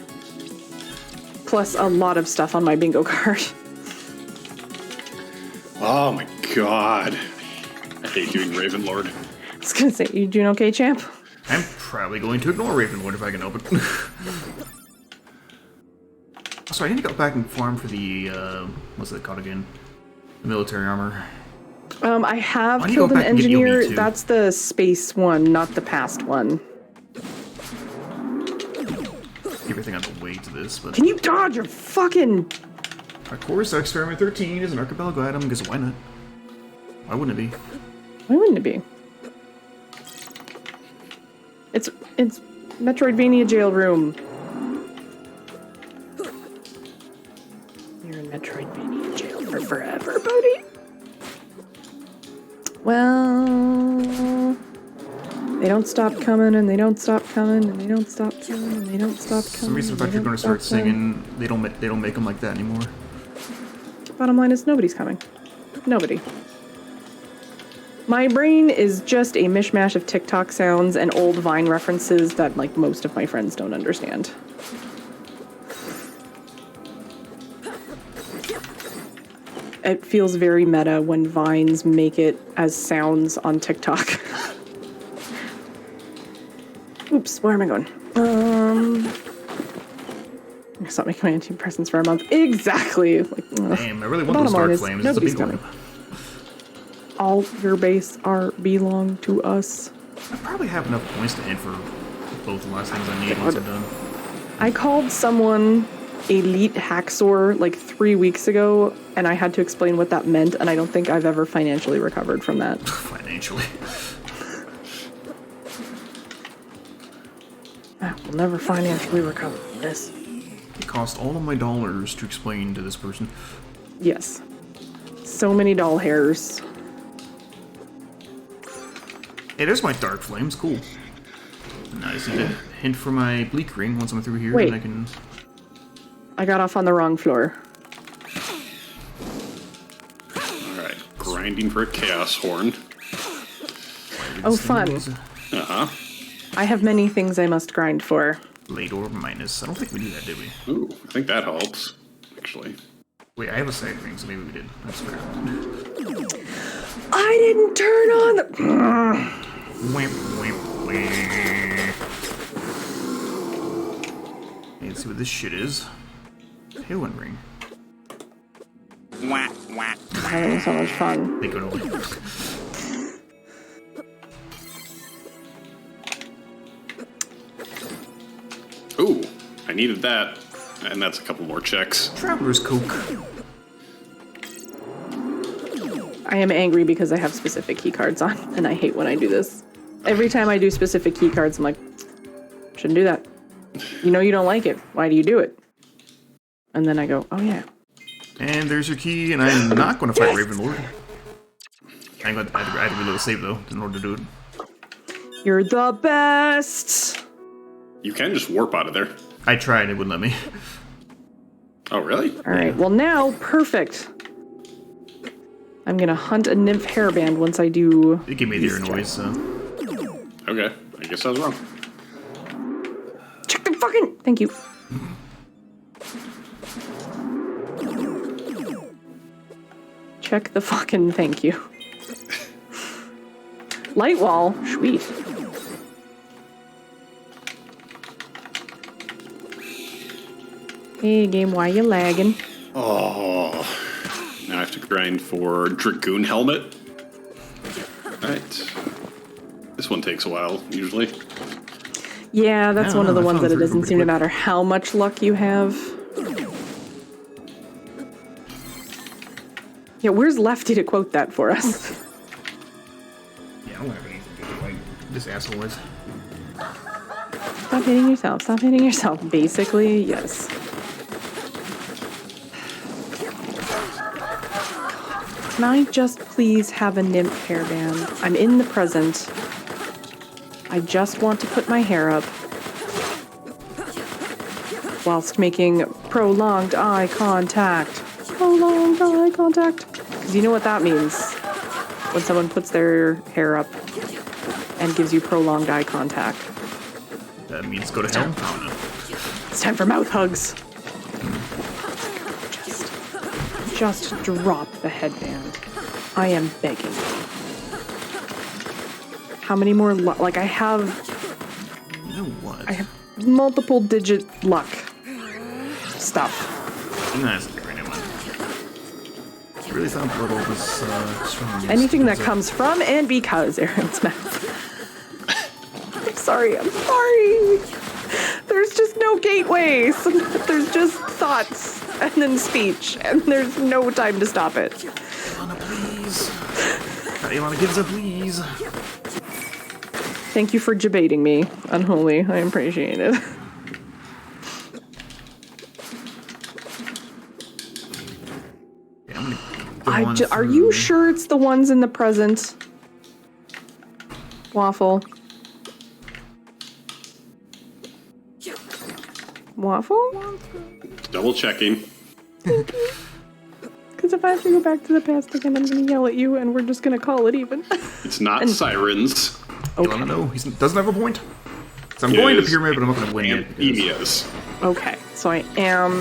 Plus a lot of stuff on my bingo card. Oh my god. I hate doing Ravenlord. I was gonna say, you doing okay, champ? I'm probably going to ignore Ravenlord if I can help it. So I need to go back and farm for the, what's it called again? The military armor. I have Why don't you killed go an back and get engineer. Yomi too? That's the space one, not the past one. Everything on the way to this, but... Can you dodge your fucking... Of course, Experiment 13 is an archipelago item, because why not? Why wouldn't it be? Why wouldn't it be? It's Metroidvania jail room. You're in Metroidvania jail for forever, buddy. Well, they don't stop coming, and they don't stop coming, and they don't stop coming, and they don't stop coming. For some reason, I thought you were going to start singing. They don't make them like that anymore. Bottom line is nobody's coming. Nobody. My brain is just a mishmash of TikTok sounds and old Vine references that, like, most of my friends don't understand. It feels very meta when Vines make it as sounds on TikTok. Oops, where am I going? I stopped making my antidepressants for a month. Exactly. Like, Damn, I really want those dark flames. Nobody's It's a big coming. one. All your base belong to us. I probably have enough points to hit for both the last things I need once I'm done. I called someone Elite Hacksaw like 3 weeks ago, and I had to explain what that meant, and I don't think I've ever financially recovered from that. Financially. I will never financially recover from this. It cost all of my dollars to explain to this person. Yes. So many doll hairs. Hey, there's my dark flames. Cool. Now I just need a hint for my bleak ring once I'm through here. Wait. And I can... I got off on the wrong floor. Alright, grinding for a chaos horn. Oh, fun. Uh-huh. I have many things I must grind for. Late orb minus. I don't think we do that, did we? Ooh, I think that helps, actually. Wait, I have a side ring, so maybe we did. That's fair. I didn't turn on the... Wimp, wimp, wimp. Let's see what this shit is. Tailwind ring. Having so much fun. Think it over. Ooh, I needed that. And that's a couple more checks. Traveler's Coke. I am angry because I have specific key cards on, and I hate when I do this. Every time I do specific key cards, I'm like, shouldn't do that. You know you don't like it. Why do you do it? And then I go, oh yeah. And there's your key, and I'm not going to fight Ravenlord. I had to reload a save, though, in order to do it. You're the best! You can just warp out of there. I tried, it wouldn't let me. Oh, really? Alright, well now, perfect. I'm gonna hunt a nymph hairband once I do... It gave me the ear noise, so... Okay, I guess I was wrong. Check the fucking... Thank you. Check the fucking thank you. Light wall, sweet. Hey game, why you lagging? Oh, now I have to grind for Dragoon Helmet. Alright. This one takes a while, usually. Yeah, that's I one don't of the know, I ones found that it three doesn't pretty seem to quick. matter how much luck you have. Yeah, where's Lefty to quote that for us? Yeah, I don't have anything to do like this asshole is. Stop hitting yourself, stop hitting yourself. Basically, yes. Can I just please have a nymph hairband? I'm in the present. I just want to put my hair up whilst making prolonged eye contact. Prolonged eye contact. Because you know what that means when someone puts their hair up and gives you prolonged eye contact. That means go to hell? Oh, no. It's time for mouth hugs. Just drop the headband. I am begging. How many more like I have You know what? I have multiple digit luck stuff. That's not right, never mind. I really thought Blood Orb was strong. Anything that comes from and because Eryn's mouth. I'm sorry. There's just no gateways. There's just thoughts and then speech, and there's no time to stop it. Ilana, please. Ilana, give us a please. Thank you for debating me, Unholy. I appreciate it. Yeah, I'm gonna go on Are you through. sure it's the ones in the present? Waffle. Waffle? Double checking. Because if I have to go back to the past again, I'm going to yell at you and we're just going to call it even. It's not sirens. Ilana, no, he doesn't have a point. So I'm It going to is Pyramid, but I'm not going to win it. because- Emias. Okay, so I am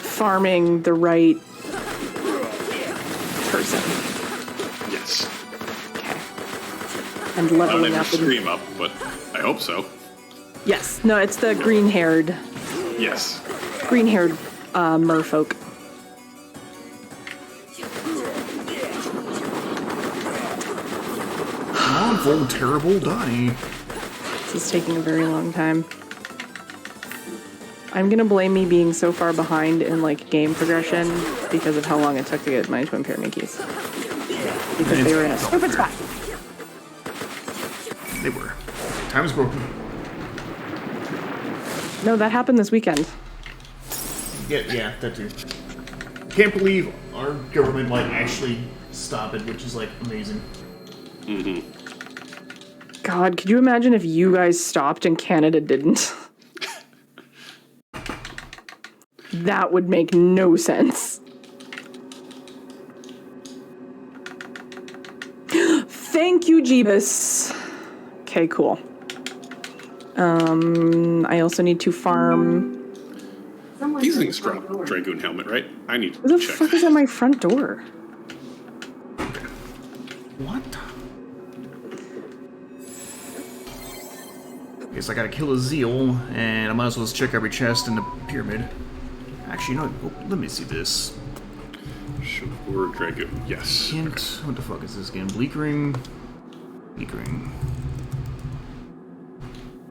farming the right person. Yes. Okay. And I'll leveling never up. And, stream up, but I hope so. yes, no, it's the green-haired Yes. merfolk. Come on, full terrible die. This is taking a very long time. I'm gonna blame me being so far behind in like game progression because of how long it took to get my twin pyramid keys. Because they were in a stupid spot. They were. Time is broken. No, that happened this weekend. Yeah, that too. Can't believe our government might actually stop it, which is like amazing. God, could you imagine if you guys stopped and Canada didn't? That would make no sense. Thank you, Jeebus. Okay, cool. I also need to farm. Someone These at the things front drop door. Dragoon Helmet, right? I need Who to the check. fuck is at my front door? What? Guess I gotta kill a Zeal, and I might as well just check every chest in the pyramid. Actually, you know what? Oh, let me see this. Sure, Dragoon. Yes. Hint. What the fuck is this again? Bleak Ring. Bleak Ring.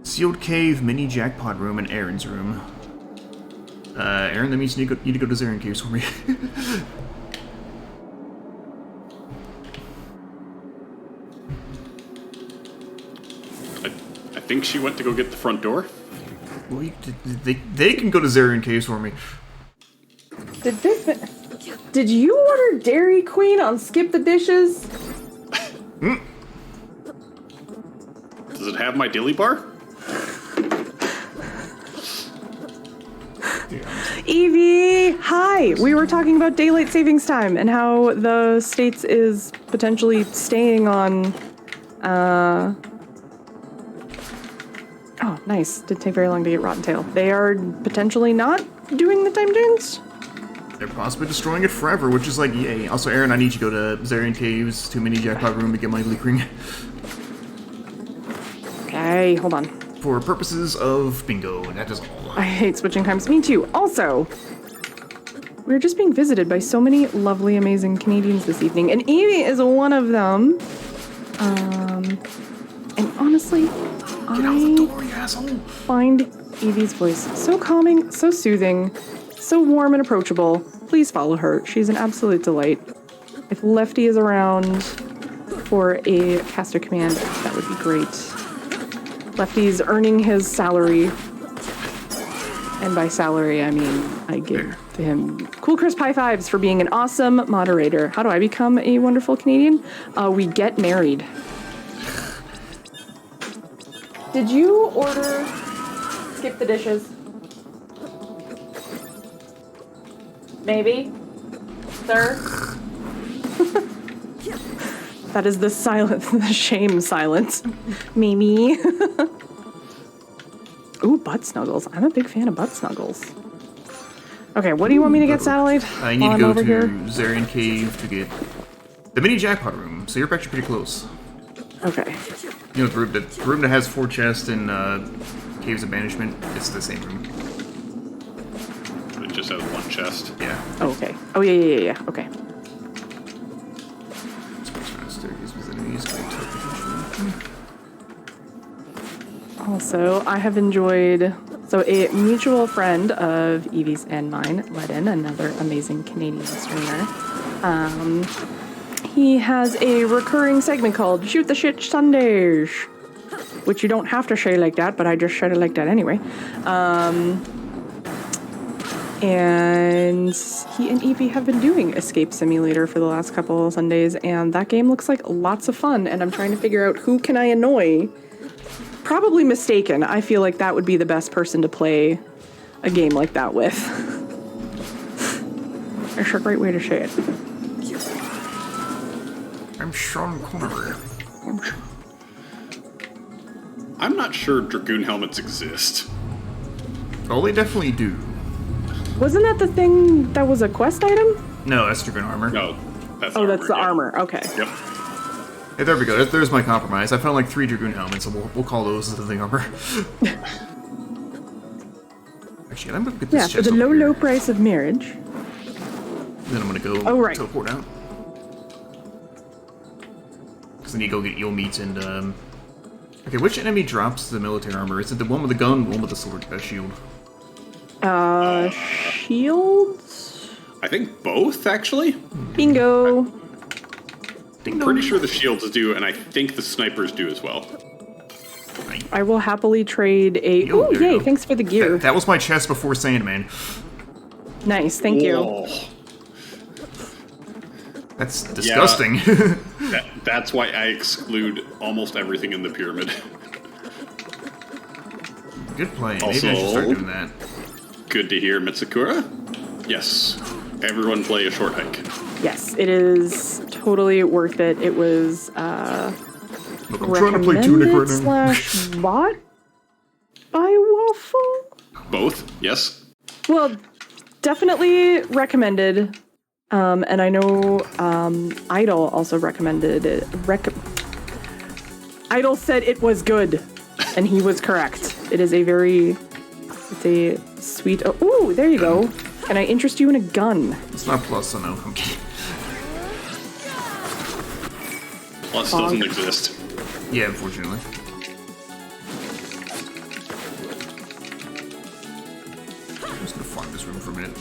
Sealed Cave, Mini Jackpot Room, and Eryn's room. Eryn, that means you need to go to Zarian Caves for me. I think she went to go get the front door. Well, they can go to Zarian Caves for me. Did you order Dairy Queen on Skip the Dishes? Does it have my dilly bar? Evie, hi! We were talking about daylight savings time and how the States is potentially staying on, Oh, nice. Didn't take very long to get Rotten Tail. They are potentially not doing the time change? They're possibly destroying it forever, which is like, yay. Also, Eryn, I need you to go to Zarian Caves to Mini Jackpot Room to get my leak ring. Okay, hold on. For purposes of bingo, that is all. I hate switching times. Me too. Also, we're just being visited by so many lovely, amazing Canadians this evening, and Evie is one of them. And honestly, Get out the door, you asshole! find Evie's voice so calming, so soothing, so warm and approachable. Please follow her. She's an absolute delight. If Lefty is around for a caster command, that would be great. Lefty's earning his salary. And by salary, I mean I give to him cool crisp high fives for being an awesome moderator. How do I become a wonderful Canadian? We get married. Did you order Skip the Dishes? Maybe? Sir? That is the silence, the shame silence. Maybe. Ooh, butt snuggles. I'm a big fan of butt snuggles. Okay, what do you want me to get, Satellite? I need while to I'm go over to here? Zarian Cave to get the Mini Jackpot Room, so you're actually pretty close. Okay. You know, the room that has 4 chests in Caves of Banishment, it's the same room. It just has 1 chest. Yeah. Oh, okay. Oh, yeah. Okay. Also, I have enjoyed... So a mutual friend of Evie's and mine, Ledin, another amazing Canadian streamer, he has a recurring segment called Shoot the Shit Sundays, which you don't have to say like that, but I just said it like that anyway. And he and Evie have been doing Escape Simulator for the last couple of Sundays, and that game looks like lots of fun, and I'm trying to figure out who can I annoy. Probably mistaken. I feel like that would be the best person to play a game like that with. That's a great way to say it. I'm Sean Connery. I'm not sure Dragoon helmets exist. Oh, they definitely do. Wasn't that the thing that was a quest item? No, that's Dragoon armor. No, that's Oh, armor, that's the yeah. armor. Okay. Yep. Hey, there we go. There's my compromise. I found like 3 Dragoon helmets, so we'll call those the armor. Actually, I'm gonna get this Yeah, for chest the over here. low price of marriage. Then I'm gonna go teleport out. Because then you go get Yule Meat and okay, which enemy drops the military armor? Is it the one with the gun, the one with the sword, shield? Shields? I think both, actually. Bingo. Ding Pretty dong. sure the shields do, and I think the snipers do as well. I will happily trade a... Yo, Ooh, there you yay, go. thanks for the gear. That was my chest before Sandman. Nice, thank you. Oh, That's disgusting. that's why I exclude almost everything in the pyramid. Good play. Maybe Also- I should start doing that. Good to hear, Mitsukura. Yes, everyone play a short hike. Yes, it is totally worth it. It was Look, I'm trying to play Tunic right now. / bought by Waffle? Both, yes. Well, definitely recommended. And I know Idol also recommended it. Idol said it was good, and he was correct. It is it's a sweet... Oh, ooh, there you go. Can I interest you in a gun? It's not plus, so no. I'm kidding. Plus doesn't exist. Yeah, unfortunately. I'm just gonna find this room for a minute.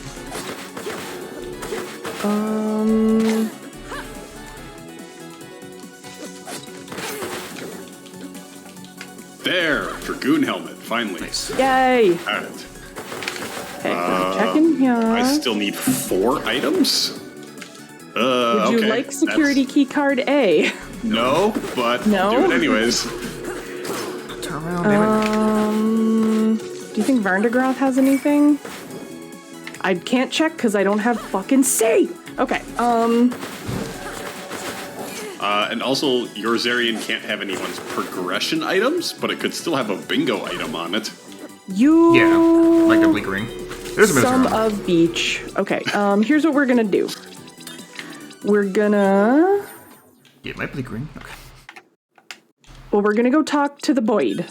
There, Dragoon helmet, finally. Nice. Yay! Alright. Okay, checking here. I still need 4 items. Would you okay. like security key card A? No, but No? do it anyways. Turn around, damn it. Do you think Varndegroth has anything? I can't check because I don't have fucking C. Okay. And also, your Zarian can't have anyone's progression items, but it could still have a bingo item on it. You. Yeah, like the bleak ring. There's a Some around. of each. Okay. Here's what we're gonna do. We're gonna. Yeah, my bleak ring. Okay. Well, we're gonna go talk to the Void,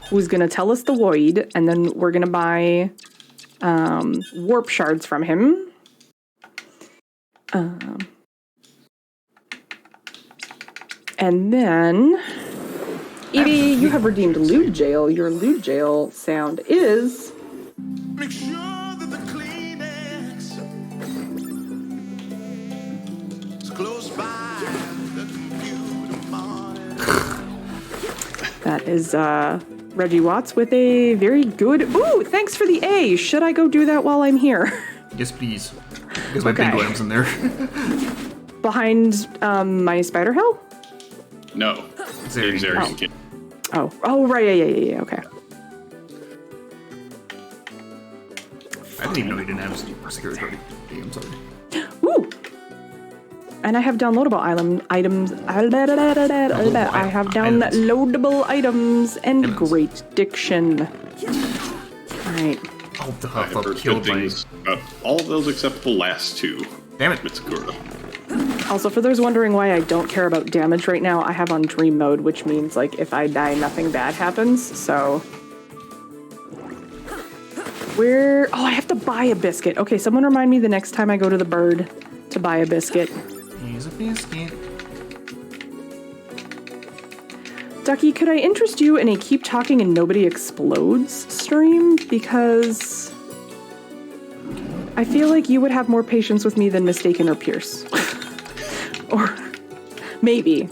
who's gonna tell us the Void, and then we're gonna buy warp shards from him. And then, Evie, you have redeemed Loot Jail. Your Loot Jail sound is. Make sure that the Kleenex is close by the computer monitor. That is Reggie Watts with a very good. Ooh, thanks for the A. Should I go do that while I'm here? Yes, please. Because my Okay. bingo items in there. Behind my spider hill? No. Zarian. Zarian can't. Oh, right, yeah, okay. I didn't even know he didn't have security card. Yeah, I'm sorry. Ooh! And I have downloadable items. I have downloadable items and Items. great diction. Alright. Oh, the I huff have up heard killed good my... things about all of those except the last 2. Damn it. Mitsukura. Also, for those wondering why I don't care about damage right now, I have on dream mode, which means, like, if I die, nothing bad happens, so... Where... Oh, I have to buy a biscuit. Okay, someone remind me the next time I go to the bird to buy a biscuit. Here's a biscuit. Ducky, could I interest you in a Keep Talking and Nobody Explodes stream? Because... I feel like you would have more patience with me than Mistaken or Pierce. Or maybe.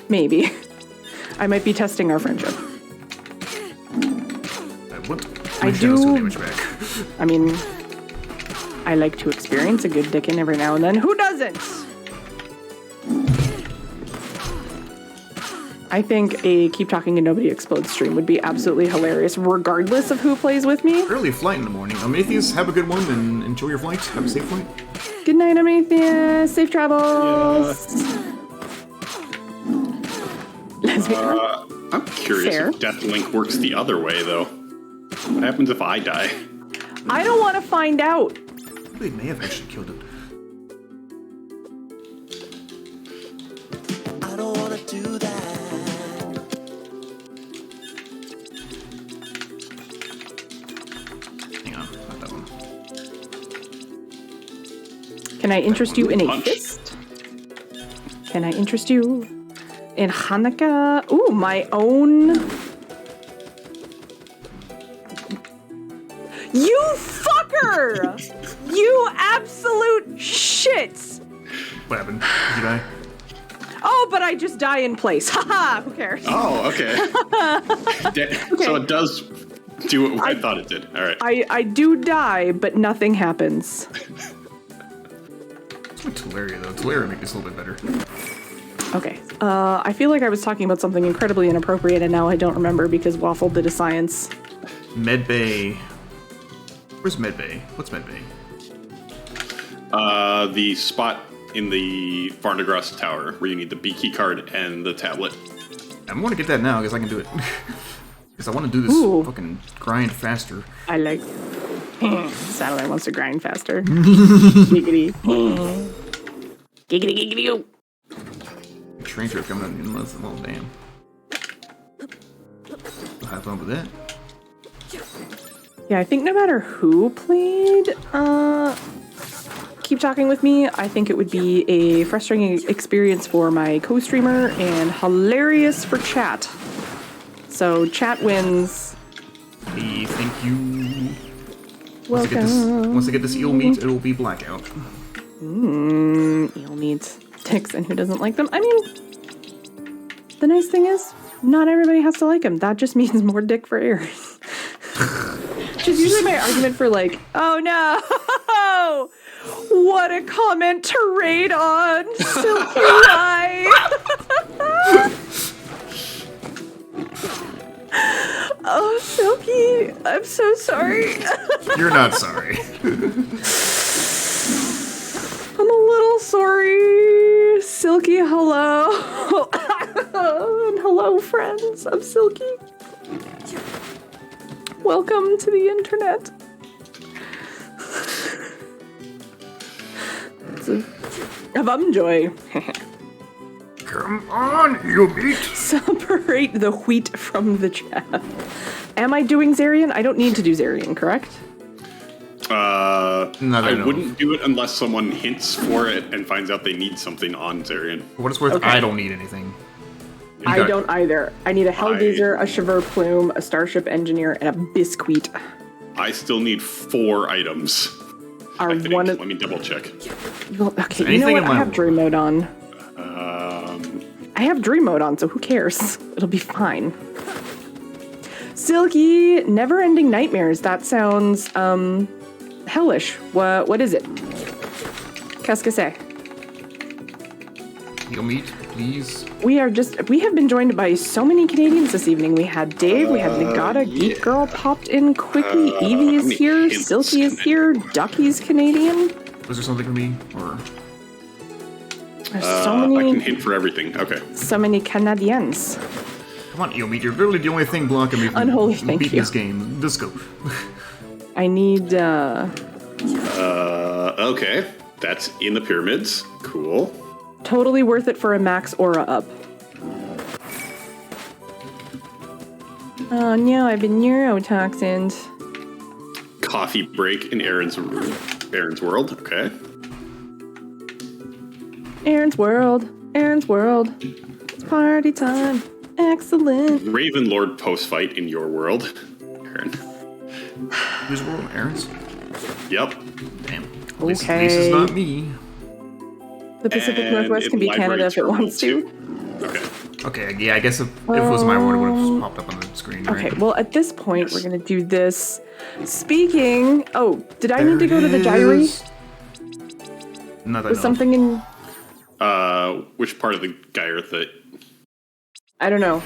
Maybe. I might be testing our friendship. I do- damage back. I mean, I like to experience a good dickin' every now and then. Who doesn't? I think a Keep Talking and Nobody Explodes stream would be absolutely hilarious, regardless of who plays with me. Early flight in the morning. Amethyst, have a good one and enjoy your flight. Have a safe flight. Good night, Amethyst. Safe travels. Lesbian. I'm curious Fair. if Deathlink works the other way, though. What happens if I die? I don't want to find out. They may have actually killed it. I don't wanna do that. Hang on, not that one. Can I interest you in a Punch. fist? Can I interest you in Hanukkah? Ooh, my own. You fucker! You absolute shit! What happened? Did you die? Oh, but I just die in place. Haha, who cares? Oh, okay. So it does do what I thought it did. All right. I do die, but nothing happens. It's like Teleria, though. Teleria make this a little bit better. Okay. I feel like I was talking about something incredibly inappropriate, and now I don't remember because Waffle did a science. Medbay. Where's Medbay? What's Medbay? The spot in the Varndegroth Tower where you need the B key card and the tablet. I want to get that now because I can do it. Because I want to do this Ooh. fucking grind faster. I like. Satellite wants to grind faster. Giggity. Giggity, giggity, go. Train trip coming up in a month. Well, damn. We'll have fun with that. Yeah, I think no matter who played Keep Talking with me, I think it would be a frustrating experience for my co-streamer and hilarious for chat. So chat wins. Hey, thank you. Welcome. Once I get this eel meat, it'll be blackout. Eel meat. Dixon, who doesn't like them? I mean, the nice thing is, not everybody has to like them. That just means more dick for Eryn. Which is usually my argument for like, oh no, what a comment to raid on Silky Eye. Oh, Silky, I'm so sorry. You're not sorry. I'm a little sorry. Silky, hello. And hello, friends of Silky. Welcome to the internet. Joy. Come on, you beat. Separate the wheat from the chaff. Am I doing Zarian? I don't need to do Zarian, correct? I wouldn't do it unless someone hints for it and finds out they need something on Zarian. For what it's worth, Okay. I don't need anything. I don't either. I need a Hellgazer, a Chauffeur Plume, a Starship Engineer, and a Biscuit. I still need 4 items. Are one of... Let me double check. Well, okay, you know anything what? in I my have Dream Mode on. Um, I have Dream Mode on, so who cares? It'll be fine. Silky, Never-Ending Nightmares. That sounds, hellish. What is it? Qu'est-ce que c'est? You'll meet, please. We have been joined by so many Canadians this evening. We had Dave, we had Nagata, Geek Girl popped in quickly, Evie is here, Silky is here, Ducky's Canadian. Was there something for me? Or There's so I can many, hint for everything. Okay. so many Canadians. come on, you'll meet. You're literally the only thing blocking me from Unholy, thank beating you. this game. Let's go. I need, Okay. That's in the pyramids. Cool. totally worth it for a max aura up. Oh no, I've been neurotoxined. Coffee break in Eryn's world. Okay. Eryn's world, it's party time. Excellent. Raven Lord post fight in your world. Eryn. Whose world? Aaron's? Yep. Damn. Okay. This is not me. The Pacific And Northwest can be library Canada if it wants to. terminal too. Okay. Okay, yeah, I guess if it was my world, it would have popped up on the screen, right? Okay, well, at this point, Yes. we're going to do this. Speaking... Oh, did I There need to go to the it gyri? is. Not that I Was know something in... Which part of the Gyre that? I don't know.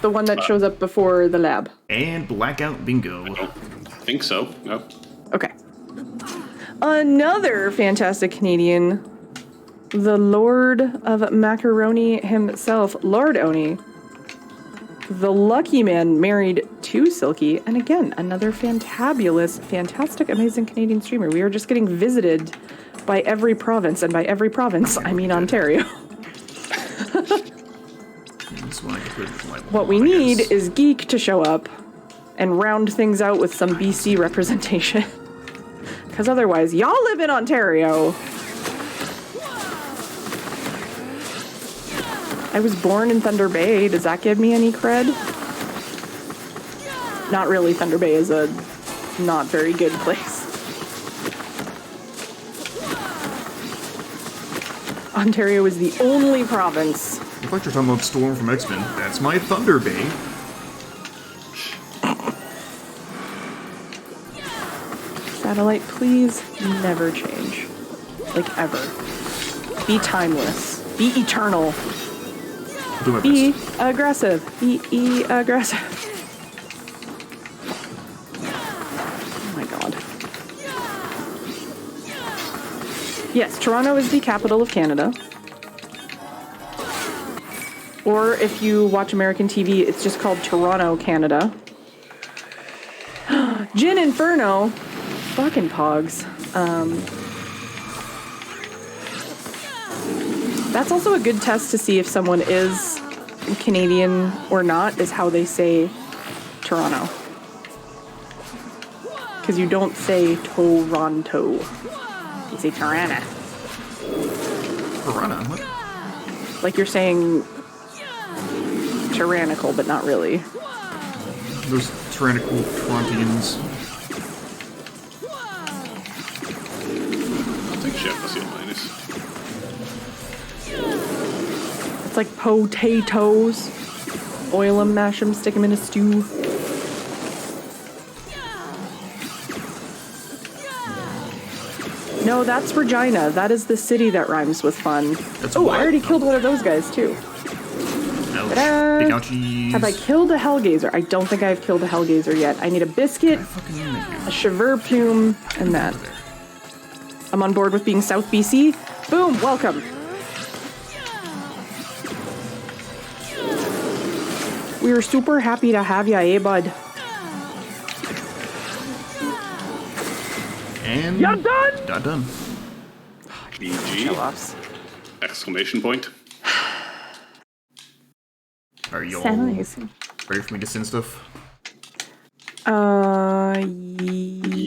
The one that shows up before the lab. of. And blackout bingo. I don't think so. No. Okay. Another fantastic Canadian. The Lord of Macaroni himself, Lord Oni. The lucky man married to Silky. And again, another fantastic, amazing Canadian streamer. We are just getting visited by every province. And by every province, I mean Ontario. That's why I can put my What we wall, I need guess. is Geek to show up and round things out with some BC representation. Because otherwise, y'all live in Ontario. I was born in Thunder Bay. Does that give me any cred? Not really. Thunder Bay is a not very good place. Ontario is the only province. I thought you were talking about Storm from X-Men. That's my Thunder Bay. Satellite, please never change. Like, ever. Be timeless. Be eternal. I'll do my Be best. aggressive. Be aggressive. Oh my god. Yes, Toronto is the capital of Canada. Or if you watch American TV, it's just called Toronto, Canada. Gin Inferno. Fucking pogs. That's also a good test to see if someone is Canadian or not, is how they say Toronto. Because you don't say Toronto. You say Toronto. Piranha. What? Like you're saying tyrannical, but not really. Those tyrannical Torontians. I'll take Chef. I'll see a minus. It's like potatoes. Oil them, mash them, stick them in a stew. No, that's Regina. That is the city that rhymes with fun. That's Oh, what? I already killed one of those guys, too. Ouch. Ta-da! Big ouchies. Have I killed a Hellgazer? I don't think I've killed a Hellgazer yet. I need a biscuit, Fucking a Cheveur Plume, and that. I'm on board with being South BC. Boom, welcome. We're super happy to have ya, eh, bud? And You're done! Not done. BG! Exclamation point. Are you all Nice. ready for me to send stuff?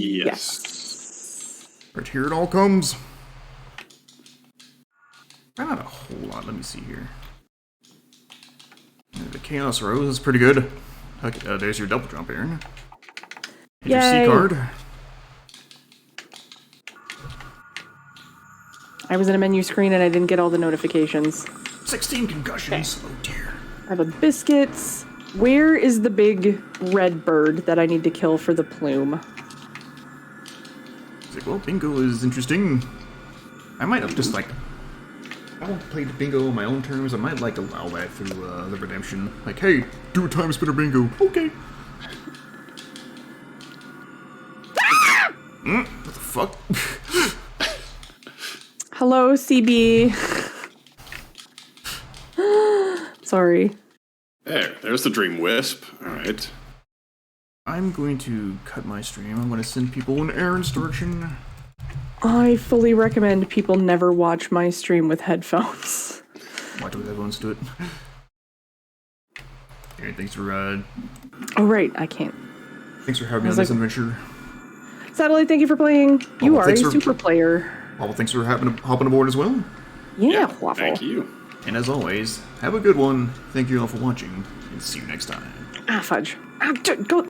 Yes. Right here it all comes. Not a whole lot. Let me see here. The Chaos Rose is pretty good. Okay, there's your double jump, Eryn. Here's your Yay. C card. I was in a menu screen and I didn't get all the notifications. 16 concussions. Oh dear. I have a biscuits. Where is the big red bird that I need to kill for the plume? It's like, well, bingo is interesting. I might have just like. I won't play the bingo on my own terms. I might like allow that through the redemption. Like, hey, do a time spinner bingo. Okay. What the fuck? Hello, CB. Sorry. There's the Dream Wisp. Alright. I'm going to cut my stream. I'm going to send people in Aaron's direction. I fully recommend people never watch my stream with headphones. Watch with everyone's do it. Aaron, thanks for Oh, right, I can't. thanks for having me on was this like- adventure. Satellite, thank you for playing. You well, are a thanks for- super player. Well, thanks for hopping aboard as well. Yeah, Waffle. Thank you. And as always, have a good one. Thank you all for watching, and see you next time. Ah, fudge. Ah, go.